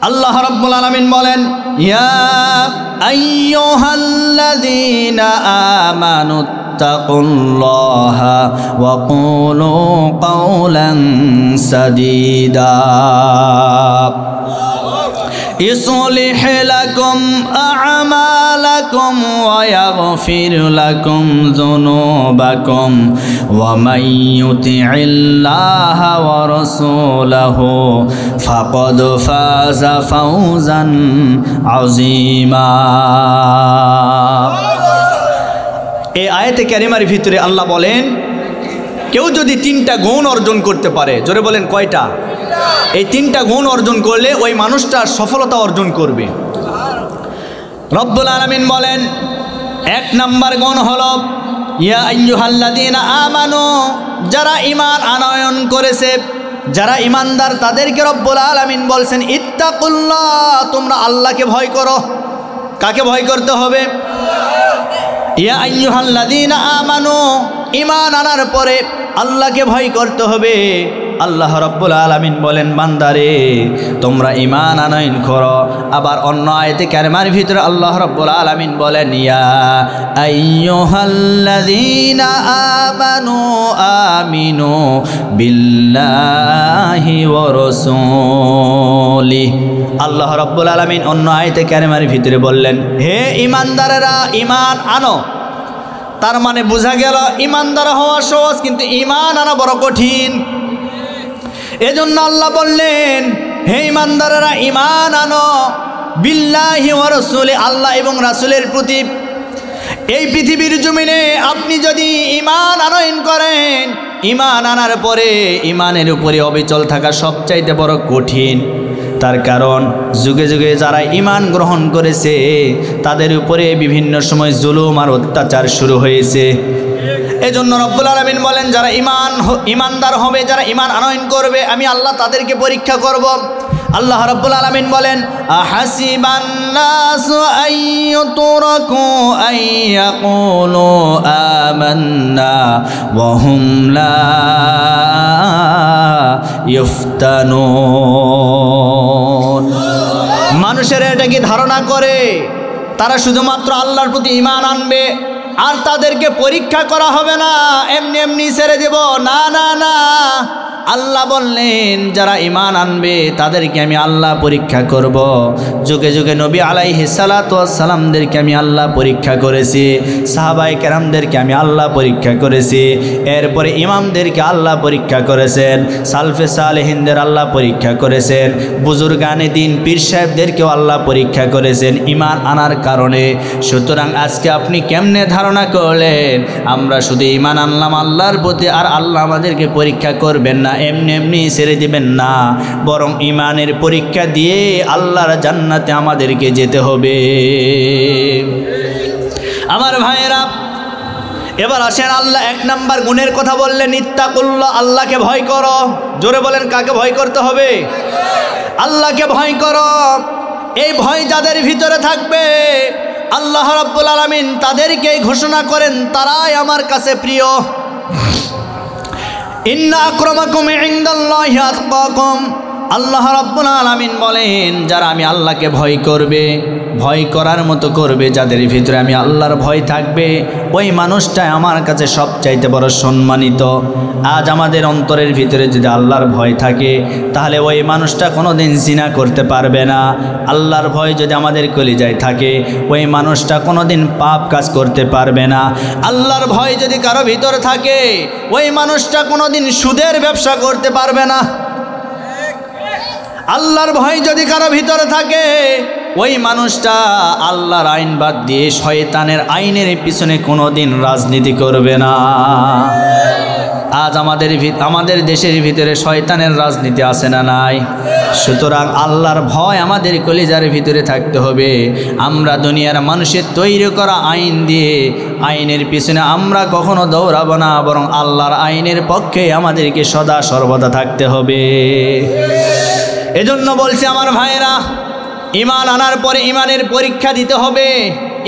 আল্লাহ রাব্বুল আলামিন বলেন, ইয়া আইয়ুহাল্লাযীনা আমানু তাকুল্লাহা ওয়া কুলু কাওলান সাদীদা يصلح لكم أعمالكم ويغفر لكم ذنوبكم ومن يطع الله ورسوله فقد فاز فوزا عظيما। এই আয়াতে কারিমার ভিতরে আল্লাহ বলেন, কেউ যদি তিনটা গুণ অর্জন করতে পারে, জোরে বলেন কয়টা? এই তিনটা গুণ অর্জন করলে ওই মানুষটা সফলতা অর্জন করবে। রব্বুল আলামিন বলেন, এক নাম্বার গুণ হলো ইয়া আইয়ুহাল্লাযীনা আমানু, যারা ঈমান আনয়ন করেছে, যারা ঈমানদার তাদেরকে রব্বুল আলামিন বলছেন ইত্তাকুল্লাহ, তোমরা আল্লাহকে ভয় করো। কাকে ভয় করতে হবে? ইয়া আইয়ুহাল্লাযীনা আমানু, ঈমান আনার পরে আল্লাহকে ভয় করতে হবে। আল্লাহ রাব্বুল আলামিন বলেন, বান্দারে তোমরা ঈমান আনয়ন করো। আবার অন্য আয়াতে কারিমার ভিতরে আল্লাহ রাব্বুল আলামিন বলেন, ইয়া আইয়ুহাল্লাযীনা আমানু আমিনু বিল্লাহি ওয়া রাসূলিহি। আল্লাহ রাব্বুল আলামিন অন্য আয়াতে কারিমার ভিতরে বললেন, হে ঈমানদারেরা ঈমান আনো। তার মানে বোঝা গেল ঈমানদার হওয়া সহজ, কিন্তু ঈমান আনা বড় কঠিন। এজন্য আল্লাহ বললেন, হে ঈমানদারেরা ঈমান আনো বিল্লাহি ওয়া রাসূলি, আল্লাহ এবং রাসূলের প্রতি। এই পৃথিবীর জমিনে আপনি যদি ঈমান আনয়ন করেন, ঈমান আনার পরে ঈমানের উপরে অবিচল থাকা সবচাইতে বড় কঠিন। তার কারণ যুগে যুগে যারা ঈমান গ্রহণ করেছে তাদের উপরে বিভিন্ন সময় জুলুম আর অত্যাচার শুরু হয়েছে। এজন্য রব্বুল আলামিন বলেন, যারা ঈমানদার হবে, যারা ঈমান আনয়ন করবে, আমি আল্লাহ তাদেরকে পরীক্ষা করব। আল্লাহ রাব্বুল আলামিন বলেন, আহাসিবান নাসু আইয়ুতরাকু আইয়াকুলু আমান্না ওয়া হুম লা ইফতানুন। মানুষেরা এটা কি ধারণা করে তারা শুধুমাত্র আল্লাহর প্রতি ঈমান আনবে আর তাদেরকে পরীক্ষা করা হবে না, এমনি এমনি ছেড়ে দেব? না না না, আল্লাহ বললেন যারা ঈমান আনবে তাদেরকে আমি আল্লাহ পরীক্ষা করব। যুগে যুগে নবী আলাইহিস সালাতু ওয়াস সালামদেরকে আমি আল্লাহ পরীক্ষা করেছি, সাহাবায়ে কেরামদেরকে আমি আল্লাহ পরীক্ষা করেছি, এরপরে ইমামদেরকে আল্লাহ পরীক্ষা করেছেন, সালফে সালেহিনদের আল্লাহ পরীক্ষা করেছেন, বুজুর্গানে দিন পীর সাহেবদেরকেও আল্লাহ পরীক্ষা করেছেন ঈমান আনার কারণে। সুতরাং আজকে আপনি কেমনে ধারণা করলেন আমরা শুধু ঈমান আনলাম আল্লাহর প্রতি আর আল্লাহ আমাদেরকে পরীক্ষা করবেন না, এমনি এমনি ছেড়ে দিবেন না, বরং ঈমানের পরীক্ষা দিয়ে আল্লাহর জান্নাতে আমাদেরকে যেতে হবে। আমার ভাইয়েরা, এবার আসেন আল্লাহ এক নাম্বার গুণের কথা বললেন, ইত্তাকুল্লাহ, আল্লাহকে ভয় করো। জোরে বলেন, কাকে ভয় করতে হবে? আল্লাহকে ভয় করো। এই ভয় যাদের ভিতরে থাকবে আল্লাহ রাব্বুল আলামিন তাদেরকেই ঘোষণা করেন তারাই আমার কাছে প্রিয়। ইন্না আকরামাকুম ইনদাল্লাহি আতকাকুম, আল্লাহ রাব্বুল আলামিন বলেন যারা আমি আল্লাহকে ভয় করবে, ভয় করার মতো করবে, যাদের ভিতরে আমি আল্লাহর ভয় থাকবে, ওই মানুষটাই আমার কাছে সবচাইতে বড় সম্মানিত। আজ আমাদের অন্তরের ভিতরে যদি আল্লাহর ভয় থাকে তাহলে ওই মানুষটা কোনো দিন জিনা করতে পারবে না। আল্লাহর ভয় যদি আমাদের কলিজায় থাকে ওই মানুষটা কোনো দিন পাপ কাজ করতে পারবে না। আল্লাহর ভয় যদি কারো ভিতরে থাকে ওই মানুষটা কোনো দিন সুদের ব্যবসা করতে পারবে না। আল্লাহর ভয় যদি কারো ভিতরে থাকে ওই মানুষটা আল্লাহর আইন বাদ দিয়ে শয়তানের আইনের পিছনে কোনো দিন রাজনীতি করবে না। আজ আমাদের দেশের ভিতরে শয়তানের রাজনীতি আছে না নাই? সুতরাং আল্লাহর ভয় আমাদের কলিজার ভিতরে থাকতে হবে। আমরা দুনিয়ার মানুষের তৈরি করা আইন দিয়ে আইনের পিছনে আমরা কখনো দৌড়াবো না, বরং আল্লাহর আইনের পক্ষে আমাদেরকে সদা সর্বদা থাকতে হবে। এজন্য বলছি আমার ভাইয়েরা, ঈমান আনার পরে ঈমানের পরীক্ষা দিতে হবে,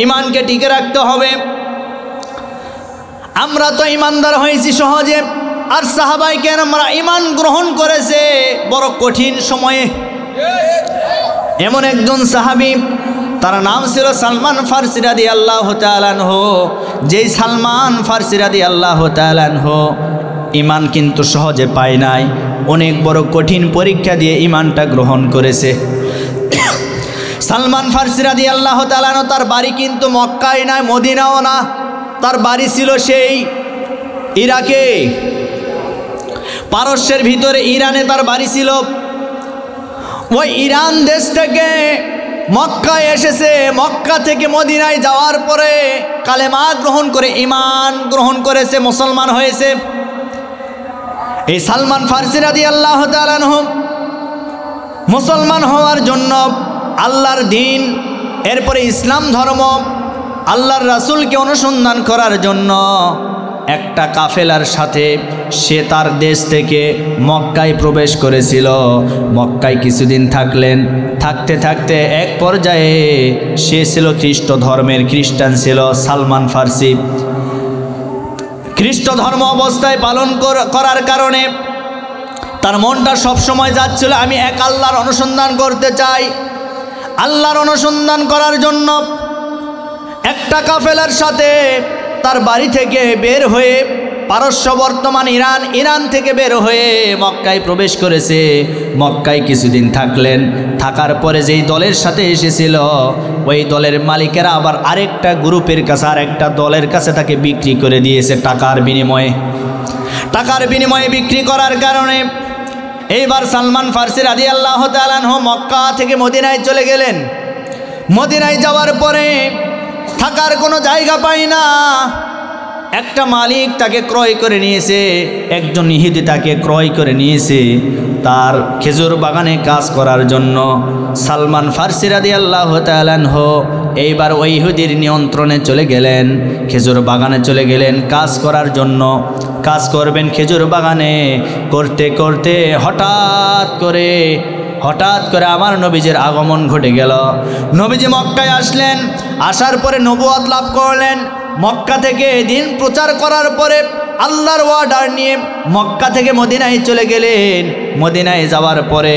ঈমানকে টিকে রাখতে হবে। আমরা তো ঈমানদার হয়েছি সহজে, আর সাহাবায়ে কেরামরা ঈমান গ্রহণ করেছে বড় কঠিন সময়ে। এমন একজন সাহাবী, তার নাম ছিল সালমান ফারসি রাদিয়াল্লাহু তাআলা আনহু। যেই সালমান ফারসি রাদিয়াল্লাহু তাআলা আনহু ঈমান কিন্তু সহজে পায় নাই, অনেক বড় কঠিন পরীক্ষা দিয়ে ঈমানটা গ্রহণ করেছে। সালমান ফারসি রাদিয়াল্লাহু তাআলা আনহু তার বাড়ি কিন্তু মক্কায় নয়, মদিনাও না, তার বাড়ি ছিল সেই ইরাকে, পারস্যের ভিতরে ইরানে তার বাড়ি ছিল। ওই ইরান দেশ থেকে মক্কায় এসেছে, মক্কা থেকে মদিনায় যাওয়ার পরে কালেমা গ্রহণ করে ঈমান গ্রহণ করেছে, মুসলমান হয়েছে। এই সালমান ফারসি রাদিয়াল্লাহু তাআলা আনহু মুসলমান হওয়ার জন্য আল্লাহর দ্বীন, এরপরে ইসলাম ধর্ম, আল্লাহর রাসূলকে অনুসন্ধান করার জন্য একটা কাফেলার সাথে সে তার দেশ থেকে মক্কায় প্রবেশ করেছিল। মক্কায় কিছুদিন থাকলেন, থাকতে থাকতে এক পর্যায়ে সে ছিল খ্রিস্ট ধর্মের, খ্রিস্টান ছিল সালমান ফারসি। খ্রিস্ট ধর্ম অবস্থায় পালন করার কারণে তার মনটা সবসময় যাচ্ছিল আমি এক আল্লাহর অনুসন্ধান করতে চাই। আল্লাহর অনুসন্ধান করার জন্য একটা কাফেলার সাথে তার বাড়ি থেকে বের হয়ে পারস্য বর্তমান ইরান থেকে বের হয়ে মক্কায় প্রবেশ করেছে। মক্কায় কিছুদিন থাকলেন, থাকার পরে যেই দলের সাথে এসেছিল ওই দলের মালিকেরা আবার আরেকটা গ্রুপের কাছে, আরেকটা দলের কাছে তাকে বিক্রি করে দিয়েছে টাকার বিনিময়ে। টাকার বিনিময়ে বিক্রি করার কারণে এইবার সালমান ফারসি রাদিয়াল্লাহু তাআলা আনহু মক্কা থেকে মদিনায় চলে গেলেন। মদিনায় যাওয়ার পরে থাকার কোনো জায়গা পায় না। একটা মালিক তাকে ক্রয় করে নিয়েছে, একজন ইহুদি তাকে ক্রয় করে নিয়েছে তার খেজুর বাগানে কাজ করার জন্য। সালমান ফারসি রাদিয়াল্লাহু তাআলা আনহু এইবার ওই ইহুদির নিয়ন্ত্রণে চলে গেলেন, খেজুর বাগানে চলে গেলেন কাজ করার জন্য। কাজ করবেন খেজুর বাগানে, করতে করতে হঠাৎ করে আমার নবীজির আগমন ঘটে গেল। নবীজি মক্কায় আসলেন, আসার পরে নবুয়ত লাভ করলেন। মক্কা থেকে দিন প্রচার করার পরে আল্লাহর ওয়ার্ডার নিয়ে মক্কা থেকে মদিনায় চলে গেলেন। মদিনায় যাওয়ার পরে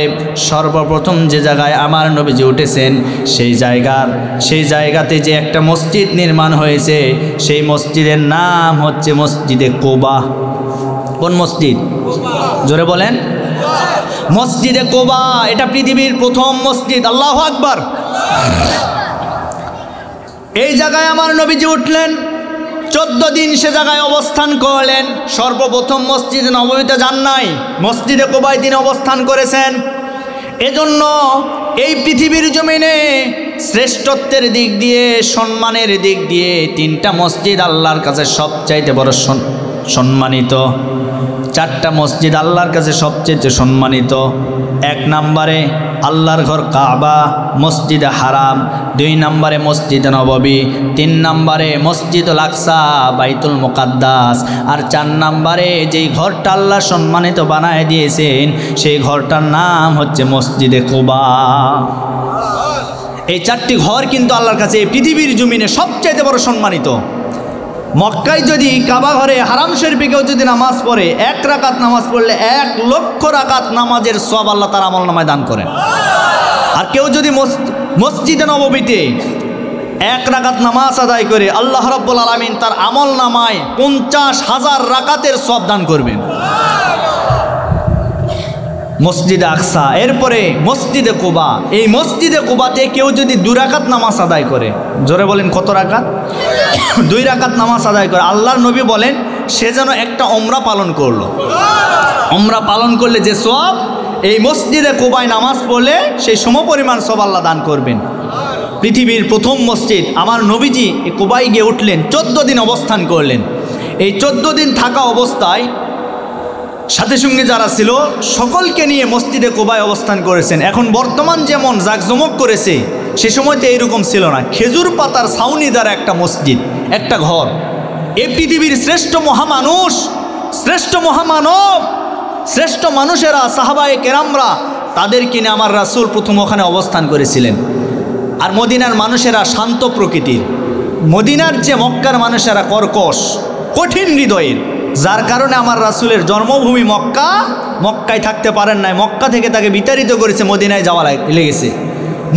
সর্বপ্রথম যে জায়গায় আমার নবীজি উঠেছেন সেই জায়গাতে যে একটা মসজিদ নির্মাণ হয়েছে, সেই মসজিদের নাম হচ্ছে মসজিদে কুবা। কোন মসজিদ? জোরে বলেন। মসজিদে কুবা, এটা পৃথিবীর প্রথম মসজিদ। আল্লাহু আকবার। এই জায়গায় আমার নবীজি উঠলেন, 14 দিন সে জায়গায় অবস্থান করলেন। সর্বপ্রথম মসজিদে নববীতে যান নাই, মসজিদে কুবায় তিনি অবস্থান করেছেন। এজন্য এই পৃথিবীর জমিনে শ্রেষ্ঠত্বের দিক দিয়ে, সম্মানের দিক দিয়ে 3টা মসজিদ আল্লাহর কাছে সবচাইতে বড় সম্মানিত। 4টা মসজিদ আল্লাহর কাছে সবচেয়ে সম্মানিত। 1 নম্বরে আল্লাহর ঘর কাবা, মসজিদে হারাম। 2 নম্বরে মসজিদে নববী। 3 নম্বরে মসজিদুল আকসা, বাইতুল মুকাদ্দাস। আর 4 নম্বরে যেই ঘরটা আল্লাহ সম্মানিত বানায় দিয়েছেন সেই ঘরটার নাম হচ্ছে মসজিদে কুবা। এই 4টি ঘর কিন্তু আল্লাহর কাছে এই পৃথিবীর জমিনে সবচাইতে বড় সম্মানিত। মক্কায় যদি কাবা ঘরে হারাম শরীফে কেউ যদি নামাজ পড়ে, 1 রাকাত নামাজ পড়লে 1 লক্ষ রাকাত নামাজের সওয়াব আল্লাহ তার আমল নামায় দান করেন। আর কেউ যদি মসজিদে নববীতে 1 রাকাত নামাজ আদায় করে, আল্লাহ রাব্বুল আলামিন তার আমল নামায় 50,000 রাকাতের সওয়াব দান করবেন। মসজিদে আকসা, এরপরে মসজিদে কুবা। এই মসজিদে কুবাতে কেউ যদি 2 রাকাত নামাজ আদায় করে, জোরে বলেন কত রাকাত? 2 রাকাত নামাজ আদায় করে, আল্লাহর নবী বলেন সে যেন একটা ওমরা পালন করলো। ওমরা পালন করলে যে সওয়াব, এই মসজিদে কুবায় নামাজ পড়লে সেই সমপরিমাণ সওয়াব আল্লাহ দান করবেন। পৃথিবীর প্রথম মসজিদ। আমার নবীজি কুবায় গিয়ে উঠলেন, 14 দিন অবস্থান করলেন। এই 14 দিন থাকা অবস্থায় সাথে সঙ্গে যারা ছিল সকলকে নিয়ে মসজিদে কুবায় অবস্থান করেছেন। এখন বর্তমান যেমন জাকজমক করেছে, সে সময় তো এইরকম ছিল না। খেজুর পাতার ছাউনি দ্বারা একটা মসজিদ, একটা ঘর। এই পৃথিবীর শ্রেষ্ঠ মহামানুষ, শ্রেষ্ঠ মহামানব, শ্রেষ্ঠ মানুষেরা, সাহাবায়ে কেরামরা, তাদেরকে নিয়ে আমার রাসূল প্রথম ওখানে অবস্থান করেছিলেন। আর মদিনার মানুষেরা শান্ত প্রকৃতির। মদিনার যে মক্কার মানুষেরা কর্কশ, কঠিন হৃদয়ের, যার কারণে আমার রাসূলের জন্মভূমি মক্কায় থাকতে পারেন নাই। মক্কা থেকে তাকে বিতাড়িত করেছে, মদিনায় যাওয়া লেগেছে।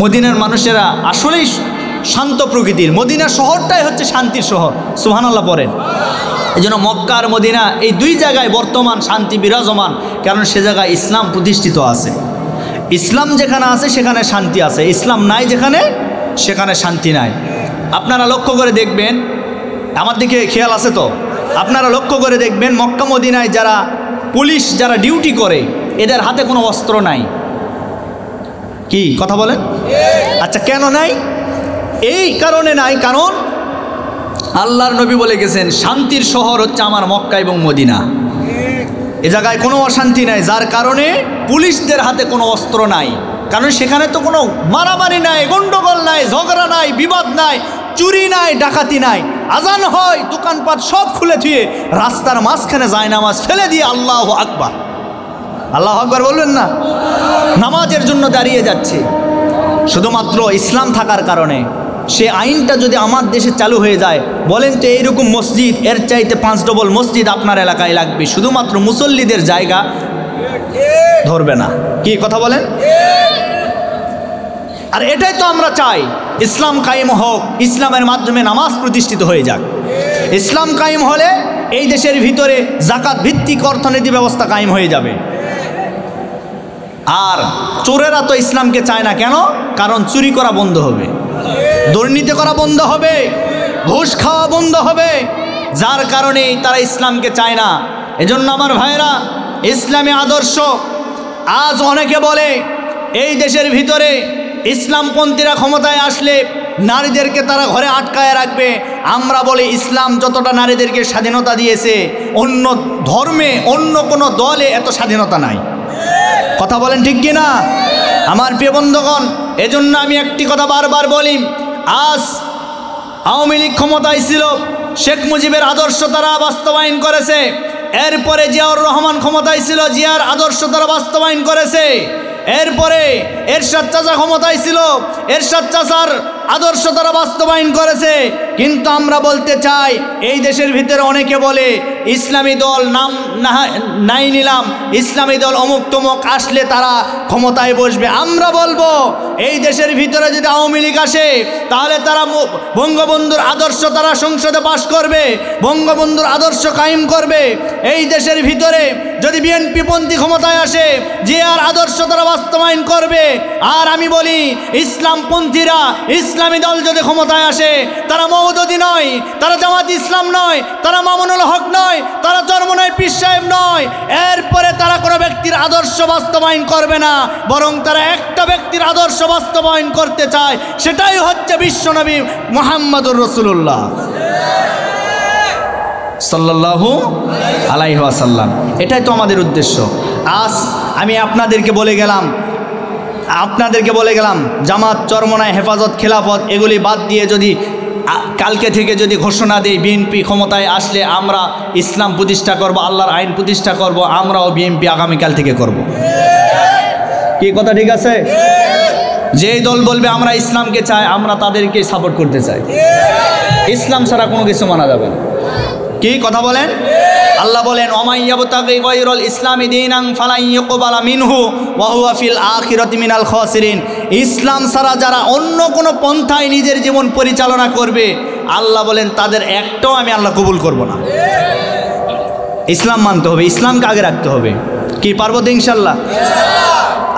মদিনার মানুষেরা আসলেই শান্ত প্রকৃতির। মদিনা শহরটাই হচ্ছে শান্তির শহর, সুবহানাল্লাহ পড়েন। এই জন্য মক্কা আর মদিনা এই দুই জায়গায় বর্তমান শান্তি বিরাজমান, কারণ সে জায়গায় ইসলাম প্রতিষ্ঠিত আছে। ইসলাম যেখানে আছে সেখানে শান্তি আছে, ইসলাম নাই যেখানে সেখানে শান্তি নাই। আপনারা লক্ষ্য করে দেখবেন, আমার দিকে খেয়াল আছে তো, আপনারা লক্ষ্য করে দেখবেন মক্কা মদিনায় যারা পুলিশ যারা ডিউটি করে এদের হাতে কোনো অস্ত্র নাই। কি কথা বলেন? আচ্ছা কেন নাই? এই কারণে নাই, কারণ আল্লাহর নবী বলে গেছেন শান্তির শহর হচ্ছে আমার মক্কা এবং মদিনা। এ জায়গায় কোনো অশান্তি নাই, যার কারণে পুলিশদের হাতে কোনো অস্ত্র নাই। কারণ সেখানে তো কোনো মারামারি নাই, গন্ডগোল নাই, ঝগড়া নাই, বিবাদ নাই, চুরি নাই, ডাকাতি নাই। আজান হয়, দোকানপাট সব খুলে থুয়ে রাস্তার মাঝখানে জায়নামাজ ফেলে দিয়ে আল্লাহু আকবার, আল্লাহু আকবার বলবেন না, নামাজের জন্য দাঁড়িয়ে যাচ্ছে। শুধুমাত্র ইসলাম থাকার কারণে। সে আইনটা যদি আমার দেশে চালু হয়ে যায়, বলেন তো এইরকম মসজিদ এর চাইতে 5 ডবল মসজিদ আপনার এলাকায় লাগবে, শুধুমাত্র মুসল্লিদের জায়গা ধরবে না। কি কথা বলেন? আর এটাই তো আমরা চাই, ইসলাম কায়েম হোক, ইসলামের মাধ্যমে নামাজ প্রতিষ্ঠিত হয়ে যাক। ইসলাম কায়েম হলে এই দেশের ভিতরে জাকাত ভিত্তিক অর্থনীতি ব্যবস্থা কায়েম হয়ে যাবে। আর চোরেরা তো ইসলামকে চায় না, কেন? কারণ চুরি করা বন্ধ হবে, দুর্নীতি করা বন্ধ হবে, ঘুষ খাওয়া বন্ধ হবে, যার কারণে তারা ইসলামকে চায় না। এজন্য আমার ভাইরা, ইসলামী আদর্শ আজ অনেকে বলে এই দেশের ভিতরে ইসলামপন্থীরা ক্ষমতায় আসলে নারীদেরকে তারা ঘরে আটকায় রাখবে। আমরা বলি ইসলাম যতটা নারীদেরকে স্বাধীনতা দিয়েছে, অন্য ধর্মে অন্য কোনো দলে এত স্বাধীনতা নাই। কথা বলেন ঠিক কি না আমার প্রিয় বন্ধুগণ? এজন্য আমি একটি কথা বারবার বলি, আজ আওয়ামী লীগ ক্ষমতায় ছিল, শেখ মুজিবের আদর্শ তারা বাস্তবায়ন করেছে। এরপরে জিয়াউর রহমান ক্ষমতায় ছিল, জিয়ার আদর্শ তারা বাস্তবায়ন করেছে। এরপরে এরশাদ চাচা ক্ষমতায় ছিল, এরশাদ চাচার আদর্শ তারা বাস্তবায়ন করেছে। কিন্তু আমরা বলতে চাই, এই দেশের ভিতরে অনেকে বলে ইসলামী দল নাম নাই নিলাম, ইসলামী দল অমুক তমুক আসলে তারা ক্ষমতায় বসবে। আমরা বলবো এই দেশের ভিতরে যদি আওয়ামী লীগ আসে তাহলে তারা বঙ্গবন্ধুর আদর্শ তারা সংসদে পাশ করবে, বঙ্গবন্ধুর আদর্শ কায়েম করবে। এই দেশের ভিতরে যদি বিএনপি পন্থী ক্ষমতায় আসে, জিয়ার আদর্শ তারা বাস্তবায়ন করবে। আর আমি বলি ইসলামপন্থীরা, ইসলামী দল যদি ক্ষমতায় আসে, তারা মওদুদি নয়, তারা জামাত ইসলাম নয়, তারা মামুনুল হক নয়, তারা চরমনাই পীর সাহেব নয়। এরপরে তারা কোনো ব্যক্তির আদর্শ বাস্তবায়ন করবে না, বরং তারা একটা ব্যক্তির আদর্শ বাস্তবায়ন করতে চায়, সেটাই হচ্ছে বিশ্বনবী মুহাম্মদুর রাসূলুল্লাহ সাল্লাল্লাহু আলাইহি ওয়াসাল্লাম। এটাই তো আমাদের উদ্দেশ্য। আজ আমি আপনাদেরকে বলে গেলাম জামাত, চরমনাই, হেফাজত, খেলাফত এগুলি বাদ দিয়ে যদি কালকে থেকে যদি ঘোষণা দেই বিএনপি ক্ষমতায় আসলে আমরা ইসলাম প্রতিষ্ঠা করব, আল্লাহর আইন প্রতিষ্ঠা করব, আমরাও বিএনপি আগামীকাল থেকে করব। কি কথা ঠিক আছে? যেই দল বলবে আমরা ইসলামকে চাই, আমরা তাদেরকে সাপোর্ট করতে চাই। ইসলাম ছাড়া কোনো কিছু মানা যাবে না। কি কথা বলেন? আল্লাহ বলেন ওমাই ইয়াবতাগি গায়রাল ইসলামি দীনান ফালান ইউকবালা মিনহু ওয়া হুয়া ফিল আখিরাতি মিনাল খাসিরিন। ইসলাম ছাড়া যারা অন্য কোনো পন্থায় নিজের জীবন পরিচালনা করবে, আল্লাহ বলেন তাদের একটাও আমি আল্লাহ কবুল করব না। ইসলাম মানতে হবে, ইসলামকে আগে রাখতে হবে। কি পারবো তো ইনশাল্লাহ?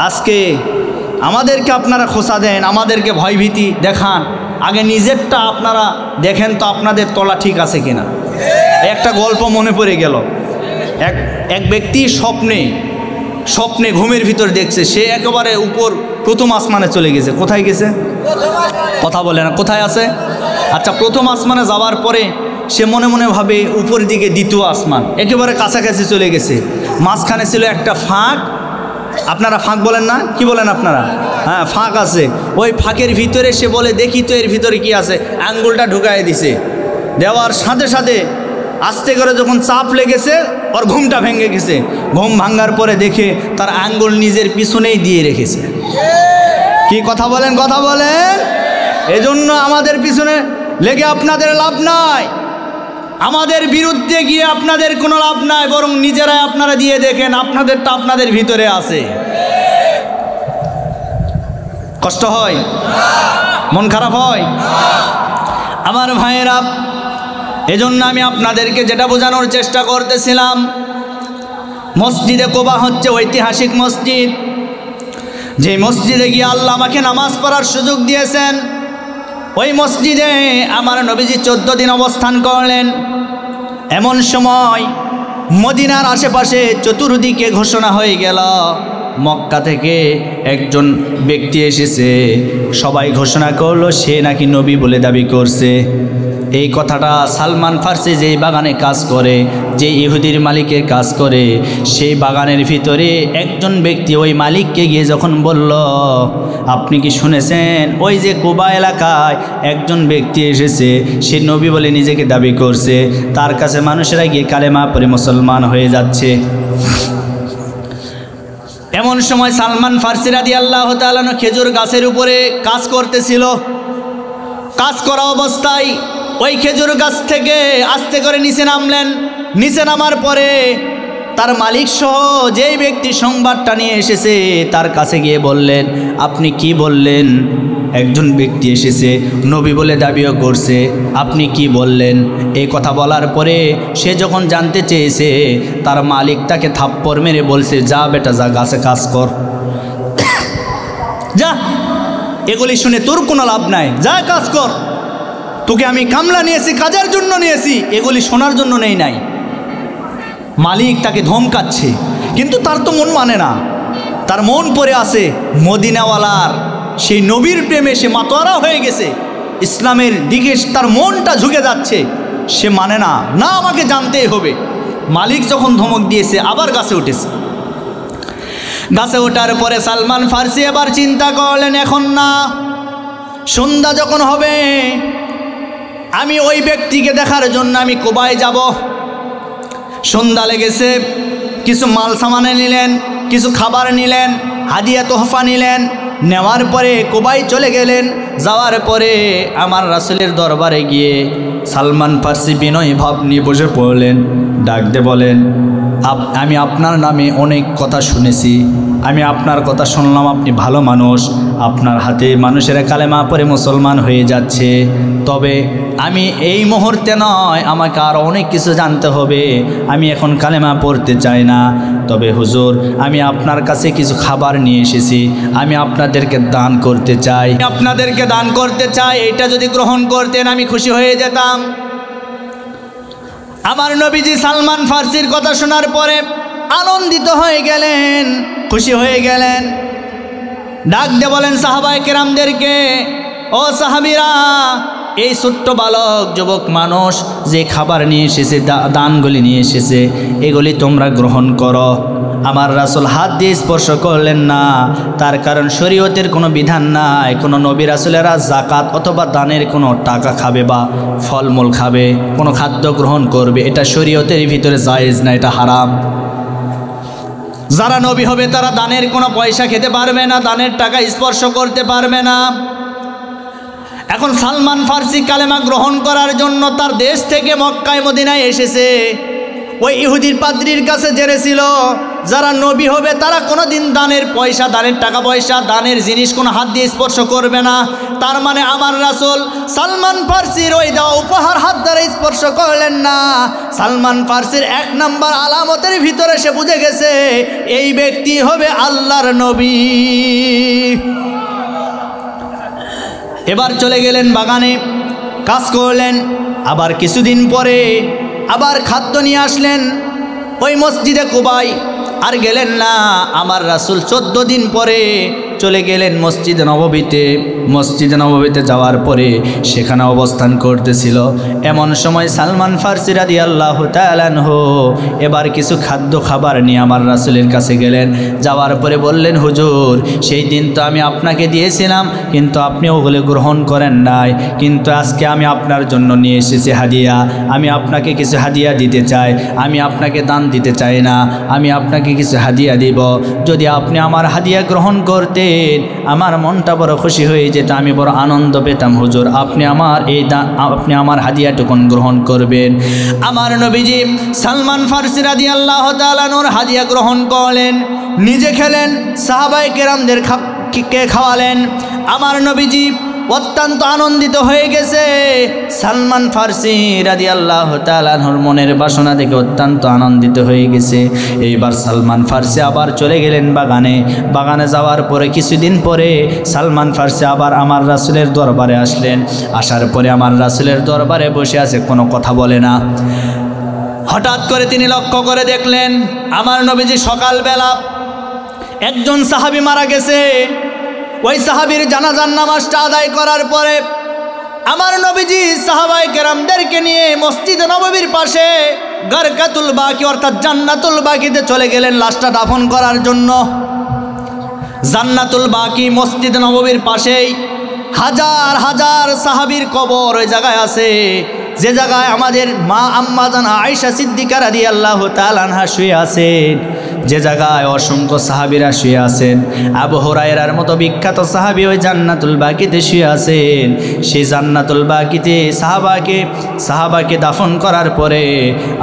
আজকে আমাদেরকে আপনারা খোঁচা দেন, আমাদেরকে ভয়ভীতি দেখান, আগে নিজেরটা আপনারা দেখেন তো আপনাদের তলা ঠিক আছে কিনা। একটা গল্প মনে পড়ে গেল। এক ব্যক্তি স্বপ্নে ঘুমের ভিতর দেখছে সে একেবারে উপর প্রথম আসমানে চলে গেছে। কোথায় গেছে? কথা বলে না, কোথায় আছে? আচ্ছা, প্রথম আসমানে যাওয়ার পরে সে মনে মনে ভাবে উপর দিকে দ্বিতীয় আসমান, একেবারে কাছাকাছি চলে গেছে। মাঝখানে ছিল একটা ফাঁক। আপনারা ফাঁক বলেন না? কি বলেন আপনারা? হ্যাঁ, ফাঁক আছে। ওই ফাঁকের ভিতরে সে বলে দেখি তো এর ভিতরে কি আছে। আঙ্গুলটা ঢুকায় দিছে, দেওয়ার সাথে সাথে আস্তে করে যখন চাপ লেগেছে ওর ঘুমটা ভেঙে গেছে। ঘুম ভাঙার পরে দেখে তার আঙ্গুল নিজের পিছনেই দিয়ে রেখেছে। কি কথা বলেন? কথা বলেন। এজন্য আমাদের পিছনে লেগে আপনাদের লাভ নাই, আমাদের বিরুদ্ধে গিয়ে আপনাদের কোনো লাভ নাই, বরং নিজেরাই আপনারা দিয়ে দেখেন আপনাদেরটা আপনাদের ভিতরে আছে। কষ্ট হয়? মন খারাপ হয়? আমার ভাইয়েরা, এজন্য আমি আপনাদেরকে যেটা বোঝানোর চেষ্টা করতেছিলাম, মসজিদে কুবা হচ্ছে ঐতিহাসিক মসজিদ, যে মসজিদে গিয়ে আল্লাহ আমাকে নামাজ পড়ার সুযোগ দিয়েছেন। ওই মসজিদে আমার নবীজি 14 দিন অবস্থান করলেন। এমন সময় মদিনার আশেপাশে চতুর্দিকে ঘোষণা হয়ে গেল, মক্কা থেকে একজন ব্যক্তি এসেছে। সবাই ঘোষণা করলো সে নাকি নবী বলে দাবি করছে। এই কথাটা সালমান ফার্সি যেই বাগানে কাজ করে, যে ইহুদির মালিকের কাজ করে, সেই বাগানের ভিতরে একজন ব্যক্তি ওই মালিককে গিয়ে যখন বলল, আপনি কি শুনেছেন ওই যে কুবা এলাকায় একজন ব্যক্তি এসেছে, সে নবী বলে নিজেকে দাবি করছে, তার কাছে মানুষেরা গিয়ে কালেমা পড়ে মুসলমান হয়ে যাচ্ছে। এমন সময় সালমান ফার্সি রাদিয়াল্লাহু তাআলা খেজুর গাছের উপরে কাজ করতেছিল। কাজ করা অবস্থায় ওই খেজুর গাছ থেকে আস্তে করে নিচে নামলেন। নিচে নামার পরে তার মালিক সহ যেই ব্যক্তি সংবাদটা নিয়ে এসেছে তার কাছে গিয়ে বললেন, আপনি কি বললেন? একজন ব্যক্তি এসেছে, নবী বলে দাবিও করছে, আপনি কি বললেন? এই কথা বলার পরে সে যখন জানতে চেয়েছে, তার মালিক তাকে থাপ্পড় মেরে বলছে, যা বেটা যা, গাছে কাজ কর, যা, এগুলি শুনে তোর কোনো লাভ নাই, যা কাজ কর, তোকে আমি কামলা নিয়েছি, কাজের জন্য নিয়েছি, এগুলি শোনার জন্য নেই নাই। মালিক তাকে ধমকাচ্ছে, কিন্তু তার তো মন মানে না, তার মন পড়ে আছে মদিনাওয়ালার সেই নবীর প্রেমে, সে মাতোয়ারা হয়ে গেছে, ইসলামের দিকে তার মনটা ঝুঁকে যাচ্ছে, সে মানে না, না আমাকে জানতেই হবে। মালিক যখন ধমক দিয়েছে আবার গাছে উঠেছে। গাছে ওঠার পরে সালমান ফার্সি এবার চিন্তা করলেন, এখন না, সন্ধ্যা যখন হবে আমি ওই ব্যক্তিকে দেখার জন্য আমি কুবায় যাব। সন্ধ্যা লেগেছে, কিছু মাল সামানে নিলেন, কিছু খাবার নিলেন, হাদিয়া তোহফা নিলেন, নেওয়ার পরে কুবায় চলে গেলেন। যাওয়ার পরে আমার রাসূলের দরবারে গিয়ে সালমান ফার্সি বিনয় ভাব নিয়ে বসে পড়লেন। ডাক দিয়ে বলেন, আমি আপনার নামে অনেক কথা শুনেছি, আমি আপনার কথা শুনলাম, আপনি ভালো মানুষ, আপনার হাতে মানুষেরা কালেমা পড়ে মুসলমান হয়ে যাচ্ছে, তবে আমি এই মুহূর্তে নয়, আমাকে আরও অনেক কিছু জানতে হবে, আমি এখন কালেমা পড়তে চাই না। তবে হুজুর, আমি আপনার কাছে কিছু খাবার নিয়ে এসেছি, আমি আপনাদেরকে দান করতে চাই, এটা যদি গ্রহণ করতেন আমি খুশি হয়ে যেতাম। আমার নবীজি সালমান ফার্সির কথা শোনার পরে আনন্দিত হয়ে গেলেন, খুশি হয়ে গেলেন। ডাক দিয়ে বলেন সাহাবায়ে কেরামদেরকে, ও সাহাবীরা, এই ছোট্ট বালক যুবক মানুষ যে খাবার নিয়ে এসেছে, দানগুলি নিয়ে এসেছে, এগুলি তোমরা গ্রহণ করো। আমার রাসূল হাত দিয়ে স্পর্শ করলেন না, তার কারণ শরীয়তের কোনো বিধান নাই, কোনো নবী রাসূলেরা যাকাত অথবা দানের কোনো টাকা খাবে বা ফলমূল খাবে, কোনো খাদ্য গ্রহণ করবে, এটা শরীয়তের ভিতরে জায়েজ না, এটা হারাম। যারা নবী হবে তারা দানের কোনো পয়সা খেতে পারবে না, দানের টাকা স্পর্শ করতে পারবে না। এখন সালমান ফার্সি কালেমা গ্রহণ করার জন্য তার দেশ থেকে মক্কায় মদিনায় এসেছে। ওই ইহুদির পাদ্রীর কাছে জেনেছিল যারা নবী হবে তারা কোনোদিন দানের পয়সা, দানের টাকা পয়সা, দানের জিনিস কোনো হাত দিয়ে স্পর্শ করবে না। তার মানে আমার রাসূল সালমান ফার্সির ওই দেওয়া উপহার হাত দ্বারা স্পর্শ করলেন না। সালমান ফার্সির 1 নম্বর আলামতের ভিতরে সে বুঝে গেছে এই ব্যক্তি হবে আল্লাহর নবী। এবার চলে গেলেন বাগানে, কাজ করলেন। আবার কিছুদিন পরে আবার খাদ্য নিয়ে আসলেন ওই মসজিদে কুবায়। আর গেলেন না, আমার রাসূল 14 দিন পরে চলে গেলেন মসজিদে নববীতে। মসজিদে নববীতে যাওয়ার পরে সেখানে অবস্থান করতেছিল। এমন সময় সালমান ফার্সি রাদিয়াল্লাহু তাআলা আনহু এবার কিছু খাদ্য খাবার নিয়ে আমার রাসূলের কাছে গেলেন। যাওয়ার পরে বললেন, হুজুর, সেই দিন তো আমি আপনাকে দিয়েছিলাম, কিন্তু আপনি ওগুলো গ্রহণ করেন নাই, কিন্তু আজকে আমি আপনার জন্য নিয়ে এসেছি হাদিয়া। আমি আপনাকে কিছু হাদিয়া দিতে চাই, আমি আপনাকে দান দিতে চাই না, আমি আপনাকে কিছু হাদিয়া দিব। যদি আপনি আমার হাদিয়া গ্রহণ করতেন আমার মনটা বড় খুশি হয়ে যেত, আমি বড় আনন্দ পেতাম। হুজুর, আপনি আমার হাদিয়াটুকুন গ্রহণ করবেন। আমার নবীজি সালমান ফার্সি রাদিয়াল্লাহু তাআলা আনহুর হাদিয়া গ্রহণ করলেন, নিজে খেলেন, সাহাবায়ে কেরামদের কে খাওয়ালেন। আমার নবীজি অত্যন্ত আনন্দিত হয়ে গেছে। সালমান ফার্সি রাদিয়াল্লাহু তাআলা আনহুর মনের বাসনা দেখে অত্যন্ত আনন্দিত হয়ে গেছে। এইবার সালমান ফার্সি আবার চলে গেলেন বাগানে। বাগানে যাওয়ার পরে কিছুদিন পরে সালমান ফার্সি আবার আমার রাসূলের দরবারে আসলেন। আসার পরে আমার রাসূলের দরবারে বসে আছে, কোনো কথা বলে না। হঠাৎ করে তিনি লক্ষ্য করে দেখলেন আমার নবীজি সকালবেলা একজন সাহাবী মারা গেছে। ওই সাহাবীর জানাজার নামাজটা আদায় করার পরে আমার নবীজি সাহাবায়ে কেরামদেরকে নিয়ে মসজিদে নববীর পাশে গারকাতুল বাকি অর্থাৎ জান্নাতুল বাকিতে চলে গেলেন লাশটা দাফন করার জন্য। জান্নাতুল বাকি মসজিদ নববীর পাশেই হাজার হাজার সাহাবীর কবর ওই জায়গায় আছে, যে জায়গায় আমাদের মা আম্মাজান আয়েশা সিদ্দিকা রাদিয়াল্লাহু তাআলা আনহা শুয়ে আছেন, যে জায়গায় অসংখ্য সাহাবীরা শুয়ে আছেন। আবু হুরায়রার মতো বিখ্যাত সাহাবী ওই জান্নাতুল বাকিতে শুয়ে আছেন। সেই জান্নাতুল বাকিতে সাহাবাকে দাফন করার পরে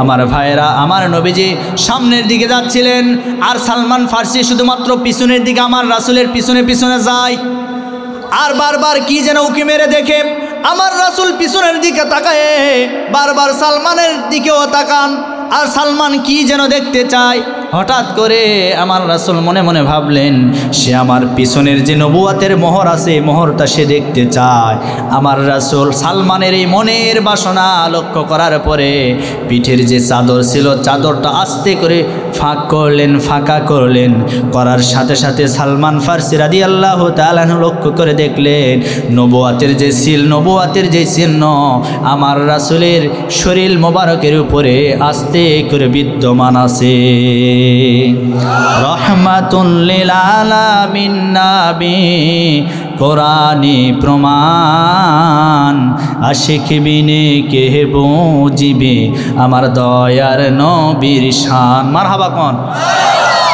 আমার ভাইয়েরা আমার নবীজি সামনের দিকে যাচ্ছিলেন, আর সালমান ফার্সি শুধুমাত্র পিছনের দিকে আমার রাসূলের পিছনে পিছনে যায়। আর বারবার কি যেন উকি মেরে দেখে আমার রাসূল পিছনের দিকে তাকায়, বারবার সালমানের দিকেও তাকান, আর সালমান কি যেন দেখতে চায়। হঠাৎ করে আমার রাসূল মনে মনে ভাবলেন সে আমার পিছনের যে নবুয়াতের মোহর আছে মোহরটা সে দেখতে চায়। আমার রাসূল সালমানের এই মনের বাসনা লক্ষ্য করার পরে পিঠের যে চাদর ছিল চাদরটা আস্তে করে ফাঁকা করলেন। করার সাথে সাথে সালমান ফার্সি রাদিয়াল্লাহু তাআলা আনহু লক্ষ্য করে দেখলেন নবুয়াতের যে চিহ্ন আমার রাসূলের শরীর মোবারকের উপরে আস্তে করে বিদ্যমান আছে। রহমাতুল লিল আলামিন নবী কোরআনি প্রমাণ, আশিক বিনে কে বুঝিবে আমার দয়ার নবীর শান। মারহাবা কোন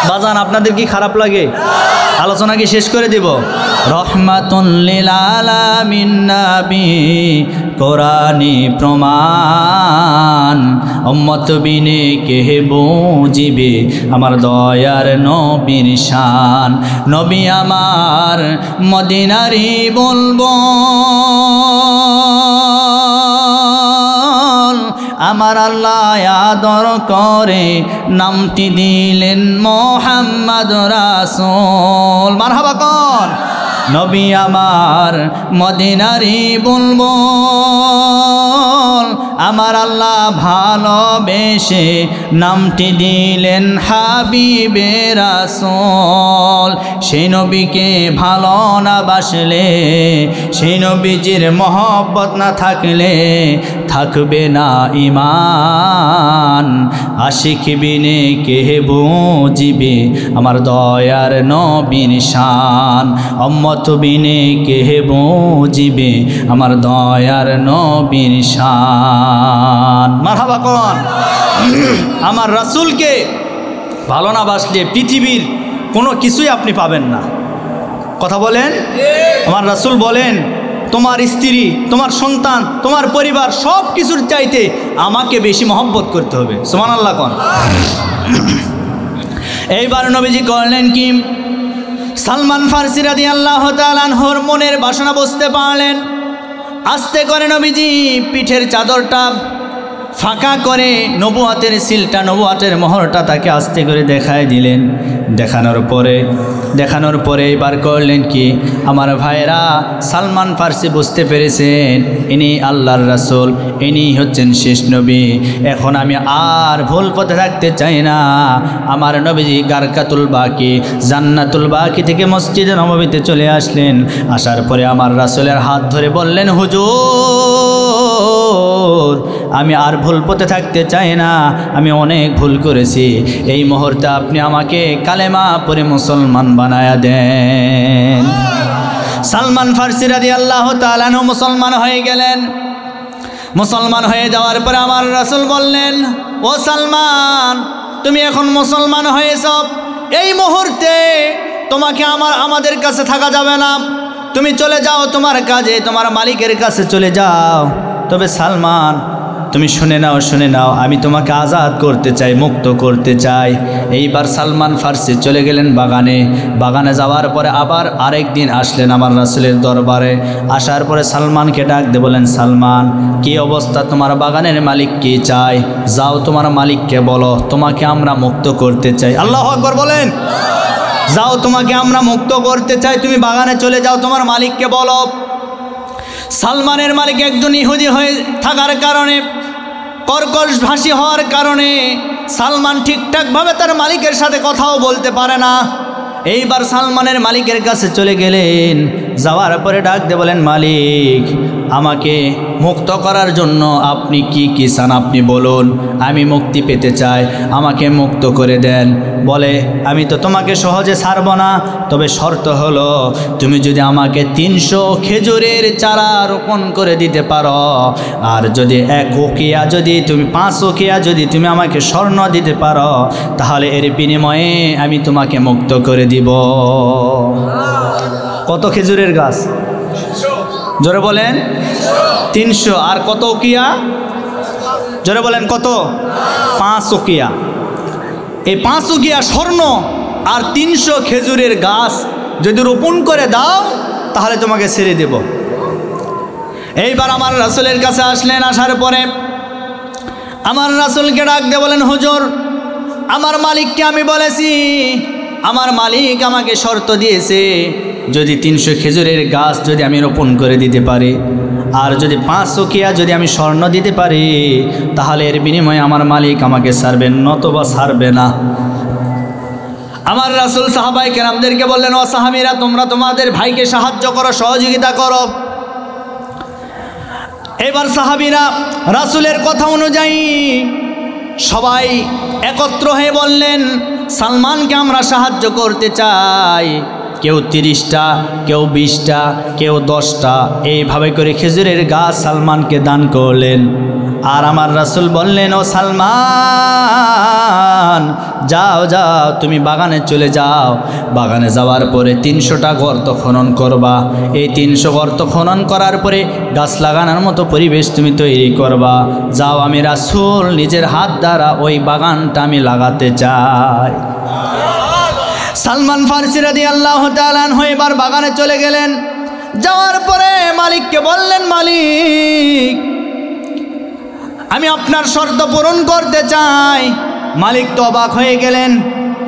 বাজান, আপনাদের কি খারাপ লাগে? আলোচনা কি শেষ করে দিব? রহমাতুল লিল আলামিন নবী কোরআনি প্রমাণ, উম্মত বিনে কে বুঝিবে আমার দয়ার নবীর শান। নবী আমার মদিনারি বলবো আমার আল্লাহ আদর করে নামটি দিলেন মুহাম্মদ রাসূল। মারহাবা কোন নবী আমার মদিনারি বলবো আমার আল্লাহ ভালোবেসে নামটি দিলেন হাবিবে রাসূল। সেই নবীকে ভালো না বাসলে, সেই নবীজির মহব্বত না থাকলে থাকবে না ঈমান। আশিক বিনে কে বুঝিবে আমার দয়ার নবীর শান, উম্মত বিনে কে বুঝিবে আমার দয়ার নবীর শান। মারহাবা কোন আমার রাসূলকে ভালো না বাসলে পৃথিবীর কোনো কিছুই আপনি পাবেন না। কথা বলেন। আমার রাসূল বলেন তোমার স্ত্রী, তোমার সন্তান, তোমার পরিবার সব কিছুর চাইতে আমাকে বেশি মহব্বত করতে হবে। সুবহানাল্লাহ কোন। এইবার নবীজি করলেন কি, সালমান ফার্সি রাদিয়াল্লাহু তাআলা আনহুর মনের বাসনা বুঝতে পারলেন। আস্তে করে নবীজি পিঠের চাদরটা ফাঁকা করে নবুয়াতের সিলটা নবুয়াতের মোহরটা তাকে আস্তে করে দেখায় দিলেন। দেখানোর পরে এবার করলেন কি, আমার ভাইরা সালমান ফার্সি বুঝতে পেরেছেন ইনি আল্লাহর রাসূল, ইনি হচ্ছেন শেষ নবী। এখন আমি আর ভুল পথে থাকতে চাই না। আমার নবীজি গারকাতুল বাকি জান্নাতুল বাকি থেকে মসজিদে নববীতে চলে আসলেন। আসার পরে আমার রাসূলের হাত ধরে বললেন হুজুর আমি আর ভুল পথে থাকতে চাই না, আমি অনেক ভুল করেছি। এই মুহূর্তে আপনি আমাকে কালেমা পড়ে মুসলমান বানায়া দেন। সালমান ফার্সি রাদিয়াল্লাহু তাআলা আনহু মুসলমান হয়ে গেলেন। মুসলমান হয়ে যাওয়ার পরে আমার রাসূল বললেন, ও সালমান তুমি এখন মুসলমান হয়েছ, এই মুহূর্তে তোমাকে আমাদের কাছে থাকা যাবে না, তুমি চলে যাও তোমার কাজে, তোমার মালিকের কাছে চলে যাও। তবে সালমান তুমি শুনে নাও, আমি তোমাকে আজাদ করতে চাই, মুক্ত করতে চাই। এইবার সালমান ফার্সি চলে গেলেন বাগানে যাওয়ার পরে আবার আরেক দিন আসলেন আমার রাসূলের দরবারে। আসার পরে সালমানকে ডাক দিয়ে বলেন, সালমান, কি অবস্থা? তোমার বাগানের মালিক কি চাই? যাও তোমার মালিককে বলো, তোমাকে আমরা মুক্ত করতে চাই। আল্লাহু আকবার বলেন। যাও, তোমাকে আমরা মুক্ত করতে চাই, তুমি বাগানে চলে যাও, তোমার মালিককে বলো। সালমানের মালিক একজন ইহুদি হয়ে থাকার কারণে, কর্কশ ভাষী হওয়ার কারণে সালমান ঠিকঠাকভাবে তার মালিকের সাথে কথাও বলতে পারে না। এইবার সালমানের মালিকের কাছে চলে গেলেন। যাওয়ার পরে ডাক দিয়ে বলেন, মালিক, আমাকে মুক্ত করার জন্য আপনি কি কি চান আপনি বলুন, আমি মুক্তি পেতে চাই, আমাকে মুক্ত করে দেন। বলে, আমি তো তোমাকে সহজে ছাড়ব না, তবে শর্ত হলো তুমি যদি আমাকে 300 খেজুরের চারা রোপণ করে দিতে পারো, আর যদি 1 ওকিয়া, যদি তুমি 5 ওকিয়া যদি তুমি আমাকে স্বর্ণ দিতে পারো, তাহলে এর বিনিময়ে আমি তোমাকে মুক্ত করে দিব। কত খেজুরের গাছ? জোরে বলেন। 300। আর কত ওকিয়া? জোরে বলেন কত? 5 ওকিয়া। এই 5 ওকিয়া স্বর্ণ আর 300 খেজুরের গাছ যদি রোপণ করে দাও, তাহলে তোমাকে ছেড়ে দেব। এইবার আমার রাসূলের কাছে আসলেন। আসার পরে আমার রাসূলকে ডাক দিয়ে বলেন, হুজুর, আমার মালিককে আমি বলেছি, আমার মালিক আমাকে শর্ত দিয়েছে, যদি 300 খেজুরের গাছ যদি আমি রোপণ করে দিতে পারি, আর যদি 5 ওকিয়া যদি আমি স্বর্ণ দিতে পারি, তাহলে এর বিনিময়ে আমার মালিক আমাকে ছাড়বেন, নতবা ছাড়বে না। আমার রাসূল সাহাবায়ে কেরামদেরকে বললেন, ও সাহাবীরা, তোমরা তোমাদের ভাইকে সাহায্য করো, সহযোগিতা করো। এবার সাহাবীরা রাসূলের কথা অনুযায়ী সবাই একত্র হয়ে বললেন, সালমানকে আমরা সাহায্য করতে চাই। কেউ 30টা, কেউ 20টা, কেউ 10টা, এইভাবে করে খেজুরের গাছ সালমানকে দান করলেন। আর আমার রাসূল বললেন, ও সালমান, যাও যাও, তুমি বাগানে চলে যাও। বাগানে যাওয়ার পরে 300টা গর্ত খনন করবা। এই 300 গর্ত খনন করার পরে গাছ লাগানোর মতো পরিবেশ তুমি তৈরি করবা। যাও, আমি রাসূল নিজের হাত দ্বারা ওই বাগানটা আমি লাগাতে চাই। সালমান ফার্সি রাদিয়াল্লাহু তাআলা আনহু এবার বাগানে চলে গেলেন। যাওয়ার পরে মালিককে বললেন, মালিক, আমি আপনার শর্ত পূরণ করতে চাই। মালিক তো অবাক হয়ে গেলেন,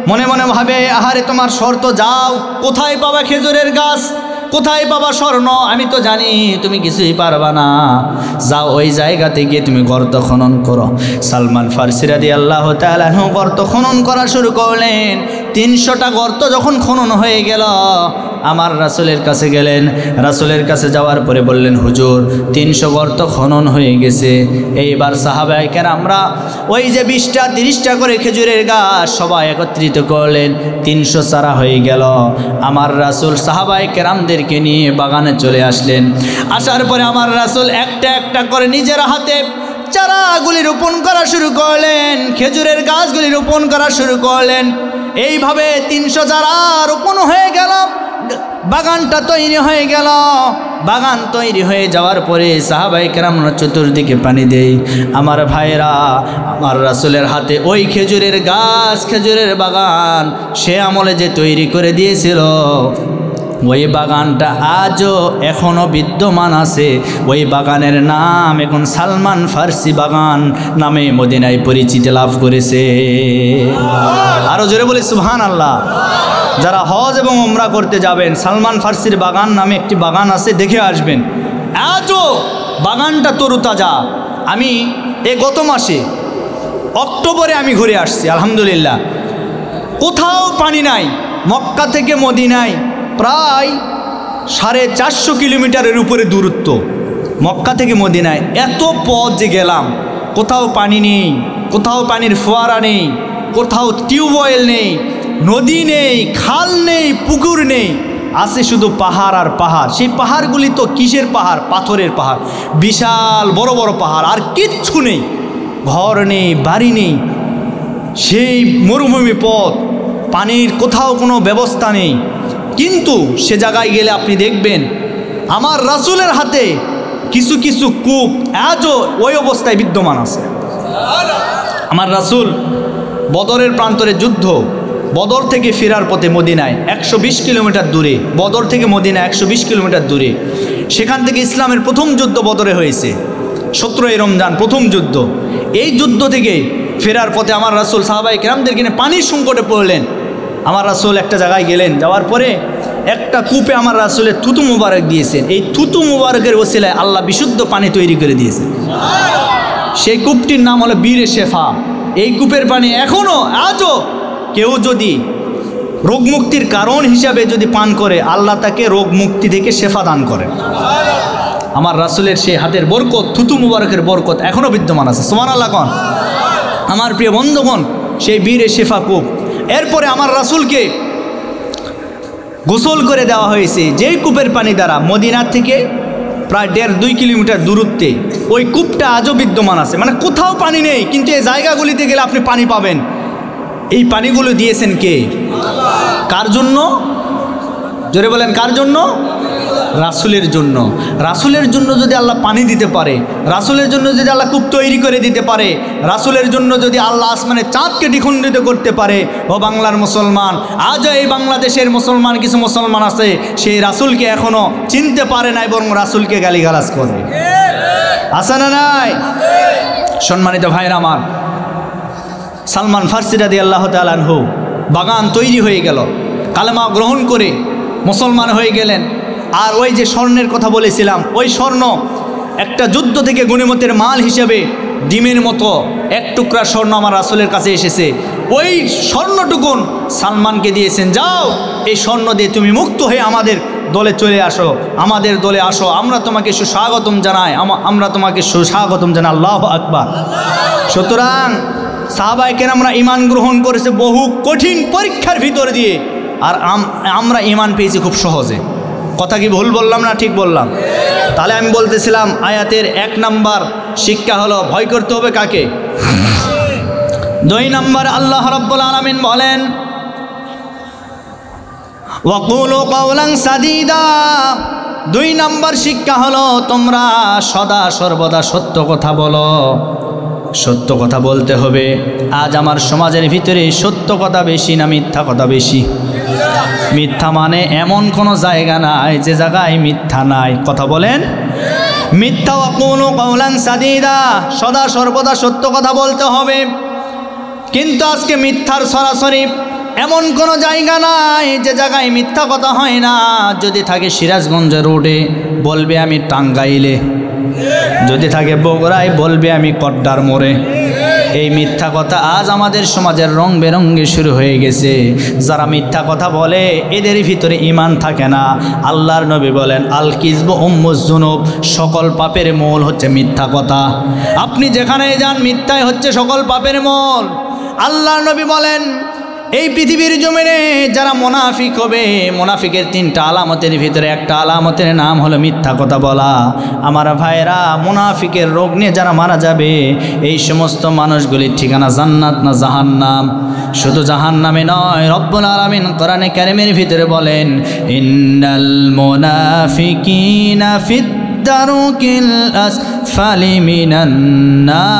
মনে মনে ভাবে, আহারে, তোমার শর্ত, যাও, কোথায় পাবা খেজুরের গাছ, কোথায় পাবা স্বর্ণ? আমি তো জানি তুমি কিছুই পারবা না, যাও ওই জায়গাতে গিয়ে তুমি গর্ত খনন করো। সালমান ফার্সি রাদিয়াল্লাহু তাআলা আনহু গর্ত খনন করা শুরু করলেন। 300টা গর্ত যখন খনন হয়ে গেল, আমার রাসূলের কাছে গেলেন। রাসূলের কাছে যাওয়ার পরে বললেন, হুজুর, 300 গর্ত খনন হয়ে গেছে। এইবার সাহাবায়ে কেরামরা ওই যে 20টা 30টা করে খেজুরের গাছ সবাই একত্রিত করলেন। 300 চারা হয়ে গেল। আমার রাসূল সাহাবায়ে কেরামদেরকে নিয়ে বাগানে চলে আসলেন। আসার পরে আমার রাসূল একটা একটা করে নিজের হাতে চারাগুলি রোপণ করা শুরু করলেন, খেজুরের গাছগুলি রোপণ করা শুরু করলেন। এইভাবে 300 চারা রোপণ হয়ে গেল, বাগানটা তৈরি হয়ে গেল। বাগান তৈরি হয়ে যাওয়ার পরে সাহাবায়ে কেরামরা চতুর্দিকে পানি দেয়। আমার ভাইরা, আমার রাসূলের হাতে ওই খেজুরের গাছ, খেজুরের বাগান সে আমলে যে তৈরি করে দিয়েছিল, ওই বাগানটা আজও এখনও বিদ্যমান আছে। ওই বাগানের নাম এখন সালমান ফার্সি বাগান নামে মদিনায় পরিচিতি লাভ করেছে। আরও জোরে বলি সুবহানাল্লাহ। যারা হজ এবং উমরা করতে যাবেন, সালমান ফার্সির বাগান নামে একটি বাগান আছে, দেখে আসবেন। আজও বাগানটা তরুতাজা। আমি গত মাসে অক্টোবরে আমি ঘুরে আসছি, আলহামদুলিল্লাহ। কোথাও পানি নাই। মক্কা থেকে মদিনায় প্রায় 450 কিলোমিটারের উপরে দূরত্ব। মক্কা থেকে মদিনায় এত পথ যে গেলাম, কোথাও পানি নেই, কোথাও পানির ফোয়ারা নেই, কোথাও টিউবওয়েল নেই, নদী নেই, খাল নেই, পুকুর নেই, আছে শুধু পাহাড় আর পাহাড়। সেই পাহাড়গুলি তো কিসের পাহাড়? পাথরের পাহাড়, বিশাল বড় বড় পাহাড়, আর কিচ্ছু নেই, ঘর নেই, বাড়ি নেই। সেই মরুভূমি পথ, পানির কোথাও কোনো ব্যবস্থা নেই। কিন্তু সে জায়গায় গেলে আপনি দেখবেন আমার রাসূলের হাতে কিছু কিছু কূপ আজও ওই অবস্থায় বিদ্যমান আছে। আমার রাসূল বদরের প্রান্তরে যুদ্ধ, বদর থেকে ফেরার পথে মদিনায় 120 কিলোমিটার দূরে, বদর থেকে মদিনা 120 কিলোমিটার দূরে, সেখান থেকে ইসলামের প্রথম যুদ্ধ বদরে হয়েছে, 17 রমজান প্রথম যুদ্ধ। এই যুদ্ধ থেকে ফেরার পথে আমার রাসূল সাহাবায়ে কেরামদেরকে নিয়ে পানির সংকটে পড়লেন। আমার রাসূল একটা জায়গায় গেলেন, যাওয়ার পরে একটা কূপে আমার রাসূলের থুতু মুবারক দিয়েছেন। এই থুতু মুবারকের ওসিলায় আল্লাহ বিশুদ্ধ পানি তৈরি করে দিয়েছেন। সেই কূপটির নাম হলো বীরে শেফা। এই কূপের পানি এখনও আজও কেউ যদি রোগ মুক্তির কারণ হিসাবে যদি পান করে, আল্লাহ তাকে রোগ মুক্তি থেকে শেফা দান করেন। আমার রাসূলের সেই হাতের বরকত, থুতু মুবারকের বরকত এখনও বিদ্যমান আছে। সুবহানাল্লাহ কোন আমার প্রিয় বন্ধুগণ, সেই বীরে শেফা কূপ। এরপরে আমার রাসূলকে গোসল করে দেওয়া হয়েছে যেই কূপের পানি দ্বারা, মদিনা থেকে প্রায় 1.5-2 কিলোমিটার দূরত্বে ওই কূপটা আজও বিদ্যমান আছে। মানে কোথাও পানি নেই, কিন্তু এই জায়গাগুলিতে গেলে আপনি পানি পাবেন। এই পানিগুলো দিয়েছেন কে? কার জন্য? জোরে বলেন, কার জন্য? রাসূলের জন্য। রাসূলের জন্য যদি আল্লাহ পানি দিতে পারে, রাসূলের জন্য যদি আল্লাহ কূপ তৈরি করে দিতে পারে, রাসূলের জন্য যদি আল্লাহ আসমানের চাঁদকে দ্বিখণ্ডিত করতে পারে, ও বাংলার মুসলমান, আজও এই বাংলাদেশের মুসলমান কিছু মুসলমান আছে সেই রাসূলকে এখনও চিনতে পারে নাই, বরং রাসূলকে গালিগালাজ করে। আছে না নাই? সম্মানিত ভাইরা আমার, সালমান ফারসি রাদিয়াল্লাহু তাআলা আনহু বাগান তৈরি হয়ে গেল, কালেমা গ্রহণ করে মুসলমান হয়ে গেলেন। আর ওই যে স্বর্ণের কথা বলেছিলাম, ওই স্বর্ণ একটা যুদ্ধ থেকে গনিমতের মাল হিসেবে ডিমের মতো এক টুকরা স্বর্ণ আমার রাসূলের কাছে এসেছে। ওই স্বর্ণটুকুন সালমানকে দিয়েছেন, যাও এই স্বর্ণ দিয়ে তুমি মুক্ত হয়ে আমাদের দলে চলে আসো, আমাদের দলে আসো, আমরা তোমাকে সুস্বাগতম জানাই, আমরা তোমাকে সুস্বাগতম জানাই। আল্লাহু আকবার। সুতরাং সাহাবায়ে কেরামরা ঈমান গ্রহণ করেছে বহু কঠিন পরীক্ষার ভিতর দিয়ে, আর আমরা ঈমান পেয়েছি খুব সহজে। কথা কি ভুল বললাম না ঠিক বললাম? তাহলে আমি বলতেছিলাম আয়াতের 1 নাম্বার শিক্ষা হলো ভয় করতে হবে কাকে? 2 নাম্বার আল্লাহ রাব্বুল আলামিন বলেন ওয়াকুলু কাওলান সাদীদা। 2 নাম্বার শিক্ষা হলো তোমরা সদা সর্বদা সত্য কথা বলো। সত্য কথা বলতে হবে। আজ আমার সমাজের ভিতরে সত্য কথা বেশি না মিথ্যা কথা বেশি? মিথ্যা মানে এমন কোনো জায়গা নাই যে জায়গায় মিথ্যা নাই। কথা বলেন। মিথ্যা ওয়াকুলু কাওলান সাদীদা, সদা সর্বদা সত্য কথা বলতে হবে। কিন্তু আজকে মিথ্যার সরাসরি এমন কোনো জায়গা নাই যে জায়গায় মিথ্যা কথা হয় না। যদি থাকে সিরাজগঞ্জ রোডে বলবে আমি টাঙ্গাইলে, যদি থাকে বগুড়ায় বলবে আমি কড্ডার মোড়ে। এই মিথ্যা কথা আজ আমাদের সমাজের রং বেরঙ্গে শুরু হয়ে গেছে। যারা মিথ্যা কথা বলে এদের ভিতরে ঈমান থাকে না। আল্লাহর নবী বলেন আল কিযবু উম্মুজ যুনুব, সকল পাপের মূল হচ্ছে মিথ্যা কথা। আপনি যেখানে যান মিথ্যাই হচ্ছে সকল পাপের মূল। আল্লাহর নবী বলেন এই পৃথিবীর জমিনে যারা মুনাফিক হবে, মুনাফিকের 3টা আলামতের ভিতরে একটা আলামতের নাম হলো মিথ্যা কথা বলা। আমার ভাইরা, মুনাফিকের রোগ নিয়ে যারা মারা যাবে এই সমস্ত মানুষগুলির ঠিকানা জান্নাত না জাহান্নাম? শুধু জাহান্নামে নয়, রব্বুল আলামিন কোরআনে কারিমের ভিতরে বলেন ইন্নাল মুনাফিকিনা ফিদ দারকিল আসফালি মিনান নার।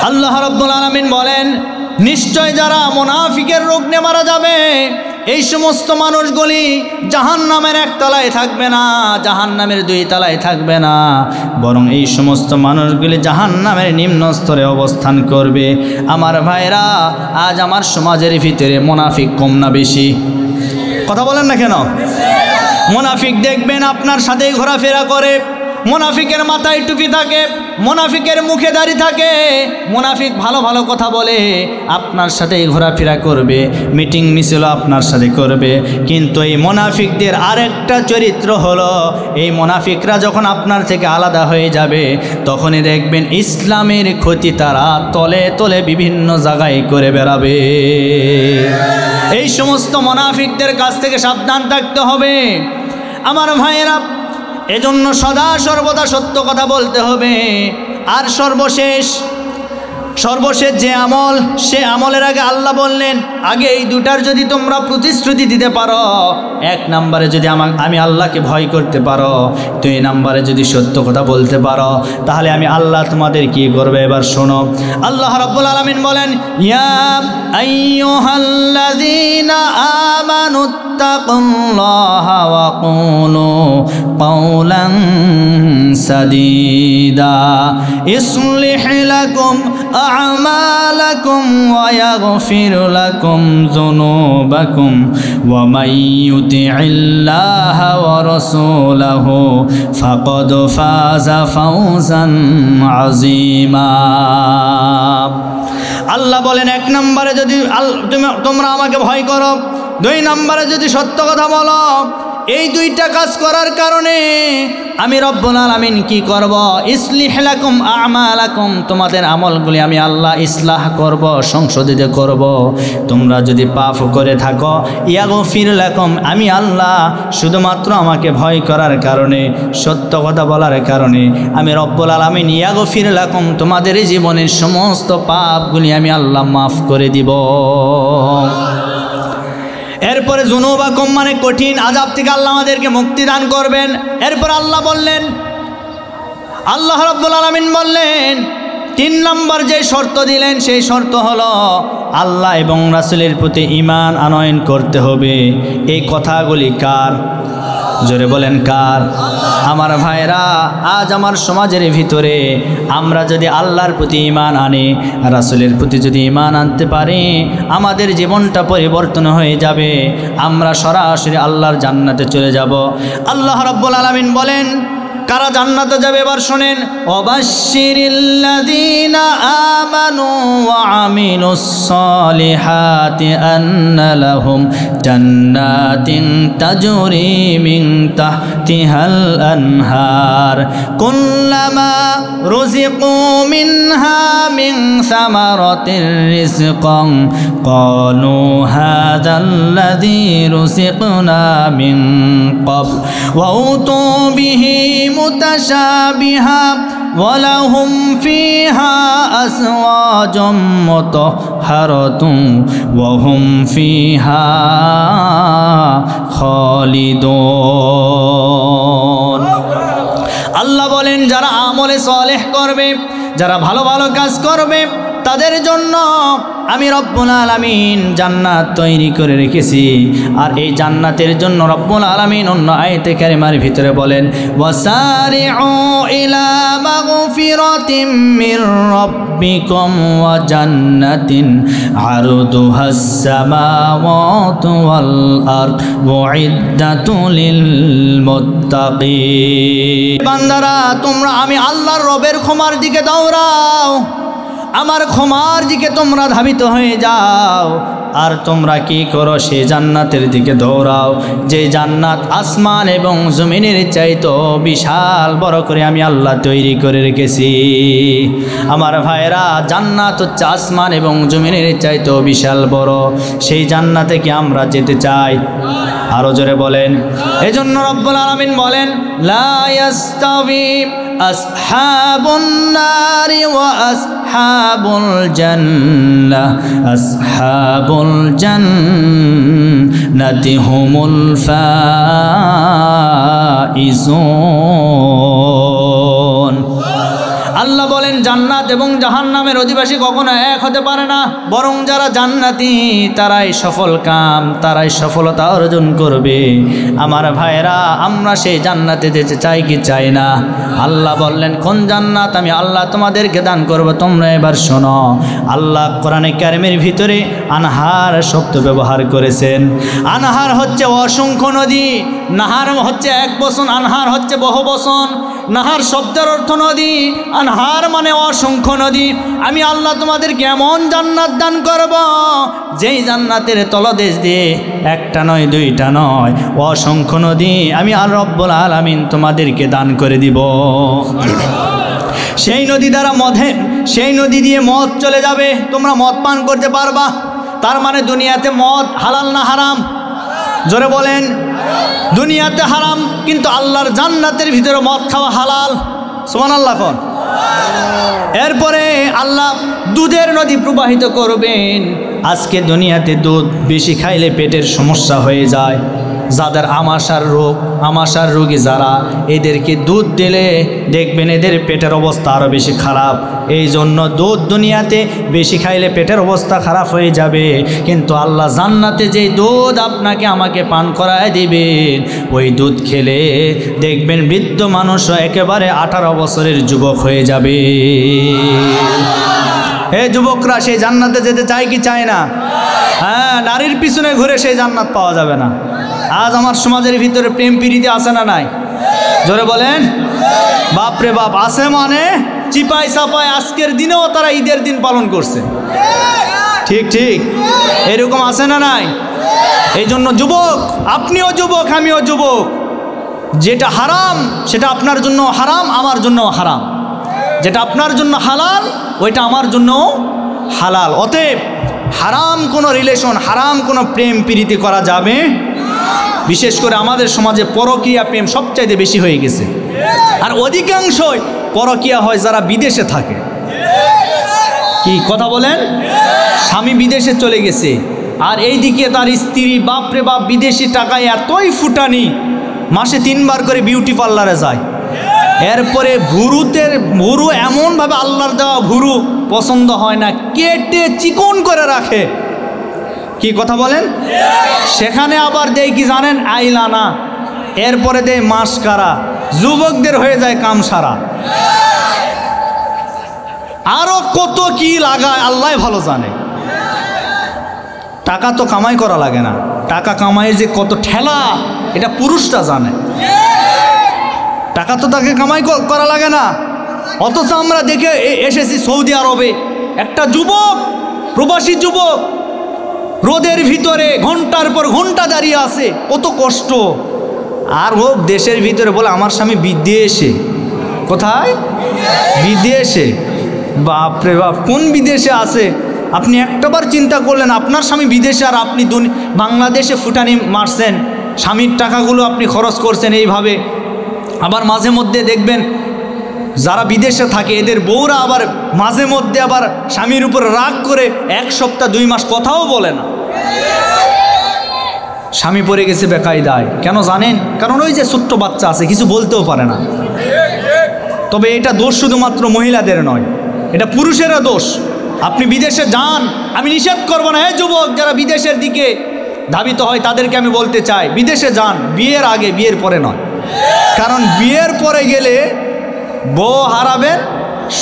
আল্লাহ রাব্বুল আলামিন বলেন নিশ্চয় যারা মুনাফিকের রোগ নিয়ে মারা যাবে এই সমস্ত মানুষগুলি জাহান্নামের 1 তলায় থাকবে না, জাহান্নামের 2 তলায় থাকবে না, বরং এই সমস্ত মানুষগুলি জাহান্নামের নিম্ন স্তরে অবস্থান করবে। আমার ভাইরা, আজ আমার সমাজের ভিতরে মুনাফিক কম না বেশি? কথা বলেন না কেন? মুনাফিক দেখবেন আপনার সাথে ঘোরাফেরা করে, মুনাফিকের মাথায় টুপি থাকে, মুনাফিকের মুখে দাড়ি থাকে, মুনাফিক ভালো ভালো কথা বলে, আপনার সাথে ঘোরাফেরা করবে, মিটিং মিছিল আপনার সাথে করবে। কিন্তু এই মুনাফিকদের আরেকটা চরিত্র হলো, এই মুনাফিকরা যখন আপনার থেকে আলাদা হয়ে যাবে তখনই দেখবেন ইসলামের ক্ষতি তারা তলে তলে বিভিন্ন জায়গায় করে বেড়াবে। এই সমস্ত মুনাফিকদের কাছ থেকে সাবধান থাকতে হবে আমার ভাইয়েরা। এজন্য সদা সর্বদা সত্য কথা বলতে হবে। আর সর্বশেষ সর্বশেষ যে আমল, সে আমলের আগে আল্লাহ বললেন, আগে এই দুটার যদি তোমরা প্রতিশ্রুতি দিতে পারো, 1 নম্বরে যদি আমি আল্লাহকে ভয় করতে পারো, 2 নম্বরে যদি সত্য কথা বলতে পারো, তাহলে আমি আল্লাহ তোমাদের কি করবে। এবার শোনো, আল্লাহ রাব্বুল আলামিন বলেন, ইয়া আইয়ুহাল্লাযীনা আমানুত্তাকুল্লাহা ওয়া কুলু কাওলান সাদীদা ইসলিহ লাকুম আ'মালাকুম ওয়া ইয়াগফির লাকুম যুনুবাকুম ওয়া মান ইউতি'িল্লাহা ওয়া রাসূলাহু ফাকাদ ফাযা ফাওজান আযীমা। আল্লাহ বলেন, 1 নম্বরে যদি তোমরা আমাকে ভয় করো, 2 নম্বরে যদি সত্য কথা বলো, এই 2টা কাজ করার কারণে আমি রব্বুল আলামিন কি করব, ইসলিহ লাকুম আ'মালাকুম, তোমাদের আমলগুলি আমি আল্লাহ ইসলাহ করব, সংশোধিত করব। তোমরা যদি পাপ করে থাকো, ইয়াগফির লাকুম, আমি আল্লাহ শুধুমাত্র আমাকে ভয় করার কারণে, সত্য কথা বলার কারণে আমি রব্বুল আলামিন ইয়াগফির লাকুম, তোমাদের জীবনের সমস্ত পাপগুলি আমি আল্লাহ মাফ করে দিব। এরপরে যুনুবাকুম মানে কঠিন আযাব থেকে আল্লাহ আমাদেরকে মুক্তি দান করবেন। এরপর আল্লাহ বললেন, আল্লাহ রাব্বুল আলামিন বললেন, 3 নম্বর যে শর্ত দিলেন, সেই শর্ত হলো আল্লাহ এবং রাসূলের প্রতি ঈমান আনয়ন করতে হবে। এই কথাগুলি কার? জোরে বলেন কার? আমার ভাইরা, আজ আমার সমাজের ভিতরে আমরা যদি আল্লাহর প্রতি ঈমান আনি, রাসূলের প্রতি যদি ঈমান আনতে পারি, আমাদের জীবনটা পরিবর্তন হয়ে যাবে, আমরা সরাসরি আল্লাহর জান্নাতে চলে যাব। আল্লাহ রাব্বুল আলামিন বলেন, কারা জান্নাতে যাবে এবার শুনেন, ওয়াবাশশিরিল্লাযীনা আমানু ওয়া আমিলুস সালিহাতি আন্না লাহুম জান্নাতিন তাজরি মিন তাহতিহাল আনহার কুল্লামা রুজিকু মিনহা মিন সামারাতির রিজকান ক্বালু হাযাল্লাযী রুজিকনা মিন ক্বাবল ওয়া উতু বিহি মুতাশাবিহা ওয়ালাহুম ফিহা আসওয়াজুম মুতাহহারাতুন ওয়া হুম ফিহা খালিদুন। আল্লাহ বলেন, যারা আমলে সালেহ করবে, যারা ভালো ভালো কাজ করবে, তাদের জন্য আমি রব্বুল আলামিন জান্নাত তৈরি করে রেখেছি। আর এই জান্নাতের জন্য রব্বুল আলামিন অন্য আয়াতে কারিমার ভিতরে বলেন, ওয়াসারিউ ইলা মাগফিরাতিম মির রাব্বিকুম ওয়া জান্নাতিন আরদুহাস সামাওয়াতু ওয়াল আরদ উইদ্দাতু লিল মুত্তাকিন। বান্দারা, তোমরা আমি আল্লাহর রবের ক্ষমার দিকে দৌড়াও, আমার ক্ষমার দিকে তোমরা ধাবিত হয়ে যাও। আর তোমরা কি করো, সে জান্নাতের দিকে দৌড়াও, যে জান্নাত আসমান এবং জমিনের চাইতো বিশাল বড় করে আমি আল্লাহ তৈরি করে রেখেছি। আমার ভাইরা, জান্নাত হচ্ছে আসমান এবং জমিনের চাইতো বিশাল বড়। সেই জান্নাতে কি আমরা যেতে চাই? আরো জোরে বলেন। এজন্য রব্বুল আলামিন বলেন, লা ইয়াস্তাবি আসহাবুন নারি ওয়া আসহাবুল জান্নাহ আসহাবুল জান্নাতি হুমুল ফাইজুন। আল্লাহ বলেন, জান্নাত এবং জাহান্নামের অধিবাসী কখনো এক হতে পারে না, বরং যারা জান্নাতি তারাই সফল কাম, তারাই সফলতা অর্জন করবে। আমার ভাইরা, আমরা সেই জান্নাতে যেতে চাই কি চাই না? আল্লাহ বললেন, কোন জান্নাত আমি আল্লাহ তোমাদেরকে দান করব, তোমরা এবার শোনো। আল্লাহ কোরআনে কারিমের ভিতরে আনহার শব্দ ব্যবহার করেছেন। আনহার হচ্ছে অসংখ্য নদী, নাহার হচ্ছে এক বচন, আনহার হচ্ছে বহু বচন। নাহার শব্দের অর্থ নদী, আনহার মানে অসংখ্য নদী। আমি আল্লাহ তোমাদেরকে এমন জান্নাত দান করব, যেই জান্নাতের তলদেশ দিয়ে একটা নয়, দুইটা নয়, অসংখ্য নদী আমি আল্লাহ রব্বুল আলামিন তোমাদেরকে দান করে দিব। সেই নদী দ্বারা সেই নদী দিয়ে মদ চলে যাবে, তোমরা মদ পান করতে পারবা। তার মানে দুনিয়াতে মদ হালাল না হারাম? জোরে বলেন। দুনিয়াতে হারাম, কিন্তু আল্লাহর জান্নাতের ভিতরে মদ খাওয়া হালাল। সুবহানাল্লাহ। এরপরে আল্লাহ দুধের নদী প্রবাহিত করবেন। আজকে দুনিয়াতে দুধ বেশি খাইলে পেটের সমস্যা হয়ে যায়। যাদের আমাশার রোগী যারা, এদেরকে দুধ দিলে দেখবেন এদের পেটের অবস্থা আরও বেশি খারাপ। এই জন্য দুধ দুনিয়াতে বেশি খাইলে পেটের অবস্থা খারাপ হয়ে যাবে, কিন্তু আল্লাহ জান্নাতে যেই দুধ আপনাকে আমাকে পান করায় দিবেন, ওই দুধ খেলে দেখবেন বৃদ্ধ মানুষও একেবারে 18 বছরের যুবক হয়ে যাবে। হে যুবকরা, সেই জান্নাতে যেতে চায় কি চায় না? হ্যাঁ, নারীর পিছনে ঘুরে সেই জান্নাত পাওয়া যাবে না। আজ আমার সমাজের ভিতরে প্রেম প্রীতি আছে না নাই? জোরে বলেন। বাপরে বাপ, আছে মানে চিপাই চাপাই আজকের দিনেও তারা ঈদের দিন পালন করছে। ঠিক ঠিক, এরকম আছে না নাই? এই জন্য যুবক, আপনিও যুবক আমিও যুবক, যেটা হারাম সেটা আপনার জন্য হারাম, আমার জন্য হারাম। যেটা আপনার জন্য হালাল ওইটা আমার জন্য হালাল। অতএব হারাম কোনো রিলেশন, হারাম কোনো প্রেম প্রীতি করা যাবে। বিশেষ করে আমাদের সমাজে পরকীয়া প্রেম সবচাইতে বেশি হয়ে গেছে। আর অধিকাংশই পরকীয়া হয় যারা বিদেশে থাকে। কি কথা বলেন? স্বামী বিদেশে চলে গেছে, আর এইদিকে তার স্ত্রী বাপরে বাপ বিদেশি টাকায় এতই ফুটানি, মাসে 3 বার করে বিউটি পার্লারে যায়। এরপরে ভুরু এমনভাবে আল্লাহর দেওয়া ভুরু পছন্দ হয় না, কেটে চিকন করে রাখে। কি কথা বলেন? সেখানে আবার দেয় কি জানেন? আইলানা, এরপরে দেয় মাস্কারা। যুবকদের হয়ে যায় কাম সারা। আরো কত কি লাগায় আল্লাহ ভালো জানে। টাকা তো কামাই করা লাগে না, টাকা কামাইয়ের যে কত ঠেলা এটা পুরুষটা জানে। টাকা তো তাকে কামাই করা লাগে না। অথচ আমরা দেখে এসেছি সৌদি আরবে একটা যুবক, প্রবাসী যুবক, রোদের ভিতরে ঘন্টার পর ঘন্টা দাঁড়িয়ে আছে, কত কষ্ট। আর ও দেশের ভিতরে বলে আমার স্বামী বিদেশে। কোথায়? বিদেশে। বাপরে বাপ, কোন বিদেশে আছে? আপনি একটাবার চিন্তা করলেন আপনার স্বামী বিদেশে, আর আপনি বাংলাদেশে ফুটানি মারছেন, স্বামীর টাকাগুলো আপনি খরচ করছেন এইভাবে। আবার মাঝে মধ্যে দেখবেন যারা বিদেশে থাকে এদের বউরা আবার মাঝে মধ্যে আবার স্বামীর উপর রাগ করে 1 সপ্তাহ 2 মাস কথাও বলে না। স্বামী পড়ে গেছে বেকায়দায়। কেন জানেন? কারণ ওই যে ছোট্ট বাচ্চা আছে, কিছু বলতেও পারে না। তবে এটা দোষ শুধুমাত্র মহিলাদের নয়, এটা পুরুষেরও দোষ। আপনি বিদেশে যান, আমি নিষেধ করবো না। এই যুবক যারা বিদেশের দিকে ধাবিত হয় তাদেরকে আমি বলতে চাই, বিদেশে যান, বিয়ের আগে, বিয়ের পরে নয়। কারণ বিয়ের পরে গেলে বউ হারাবেন,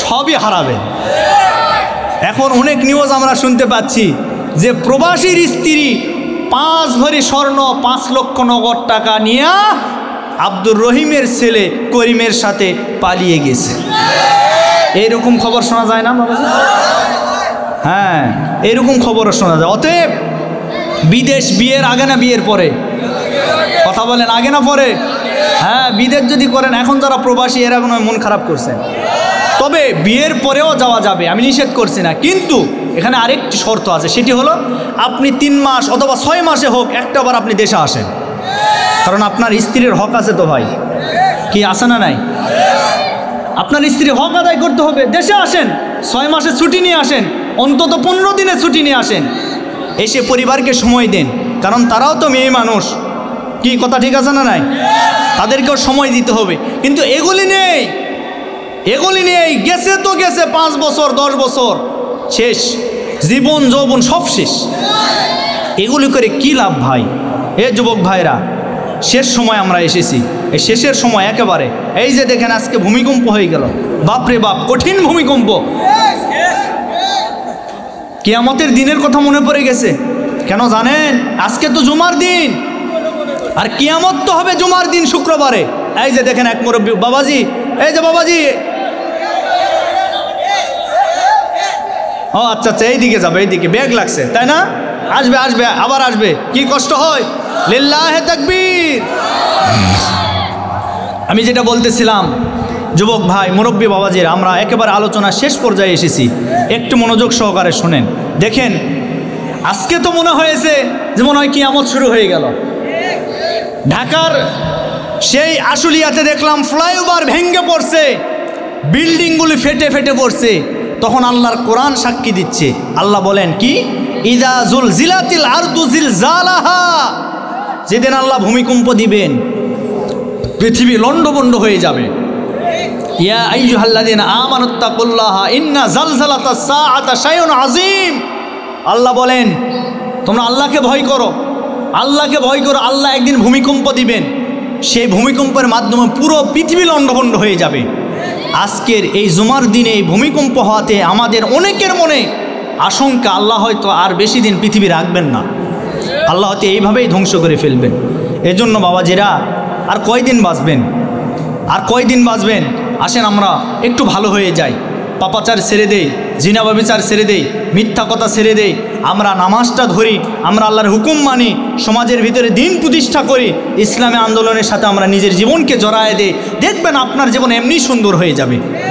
সবই হারাবেন। এখন অনেক নিউজ আমরা শুনতে পাচ্ছি যে প্রবাসীর স্ত্রী 5 ভরি স্বর্ণ, 5 লক্ষ নগদ টাকা নিয়ে আব্দুর রহিমের ছেলে করিমের সাথে পালিয়ে গেছে। এইরকম খবর শোনা যায় না বাবা? হ্যাঁ, এরকম খবরও শোনা যায়। অতএব বিদেশ বিয়ের আগে না বিয়ের পরে? কথা বলেন, আগে না পরে? হ্যাঁ, বিদেশ যদি করেন, এখন যারা প্রবাসী এরা কোনো মন খারাপ করছেন, তবে বিয়ের পরেও যাওয়া যাবে, আমি নিষেধ করছি না। কিন্তু এখানে আরেকটি শর্ত আছে, সেটি হলো আপনি 3 মাস অথবা 6 মাসে হোক একটাবার আপনি দেশে আসেন। কারণ আপনার স্ত্রীর হক আছে তো ভাই, কি আছে না নাই? আপনার স্ত্রীর হক আদায় করতে হবে। দেশে আসেন, 6 মাসের ছুটি নিয়ে আসেন, অন্তত 15 দিনের ছুটি নিয়ে আসেন, এসে পরিবারকে সময় দেন। কারণ তারাও তো মেয়ে মানুষ। কি কথা ঠিক আছে না নাই? তাদেরকেও সময় দিতে হবে। কিন্তু এগুলি নেই, এগুলি নেই। গেছে তো গেছে 5 বছর 10 বছর, শেষ, জীবন যৌবন সব শেষ। এগুলি করে কি লাভ ভাই? এ যুবক ভাইরা, শেষ সময় আমরা এসেছি, এই শেষের সময় একেবারে। এই যে দেখেন আজকে ভূমিকম্প হয়ে গেল, বাপরে বাপ, কঠিন ভূমিকম্প। কিয়ামতের দিনের কথা মনে পড়ে গেছে। কেন জানেন? আজকে তো জুমার দিন, আর কিয়ামত তো হবে জুমার দিন শুক্রবারে। এই যে দেখেন এক মুরব্বী বাবাজি, এই যে বাবাজি, ও আচ্ছা আচ্ছা, এইদিকে যাবে, এইদিকে ব্যাগ লাগছে তাই না? আসবে আসবে, আবার আসবে। কি কষ্ট হয়? লিল্লাহে তাকবীর। আমি যেটা বলতেছিলাম, যুবক ভাই, মুরব্বী বাবাজির, আমরা একেবারে আলোচনা শেষ পর্যায়ে এসেছি। একটু মনোযোগ সহকারে শোনেন। দেখেন আজকে তো মনে হয়েছে যে মনে হয় কিয়ামত শুরু হয়ে গেল। ঢাকার সেই আশুলিয়াতে দেখলাম ফ্লাইওভার ভেঙে পড়ছে, বিল্ডিংগুলি ফেটে ফেটে পড়ছে, তখন আল্লাহর কোরআন সাক্ষী দিচ্ছে। আল্লাহ বলেন কি, ইদা জুলজিলাতিল আরদু জিলজালাহা, যেদিন আল্লাহ ভূমিকম্প দিবেন পৃথিবী লণ্ডভণ্ড হয়ে যাবে। ইয়া আইয়ুহাল্লাযীনা আমানুত্তাকুল্লাহা ইন্না জালজালাতাস সাআতা শাইউন আযীম। আল্লাহ বলেন তোমরা আল্লাহকে ভয় করো, আল্লাহকে ভয় করো। আল্লাহ একদিন ভূমিকম্প দিবেন, সেই ভূমিকম্পের মাধ্যমে পুরো পৃথিবী লণ্ডভণ্ড হয়ে যাবে। আজকের এই জুমার দিনে এই ভূমিকম্প হওয়াতে আমাদের অনেকের মনে আশঙ্কা, আল্লাহ হয়তো আর বেশি দিন পৃথিবী রাখবেন না, আল্লাহ হয়তো এইভাবেই ধ্বংস করে ফেলবেন। এজন্য বাবাজিরা, আর কয়দিন বাঁচবেন, আর কয়দিন বাঁচবেন? আসেন আমরা একটু ভালো হয়ে যাই, পাপাচার ছেড়ে দেই, জিনা ব্যভিচার ছেড়ে দেই, মিথ্যা কথা ছেড়ে দেই, আমরা নামাজটা ধরি, আমরা আল্লাহর হুকুম মানি, সমাজের ভিতরে দিন প্রতিষ্ঠা করি, ইসলামী আন্দোলনের সাথে আমরা নিজের জীবনকে জড়ায় দেই। দেখবেন আপনার জীবন এমনি সুন্দর হয়ে যাবে।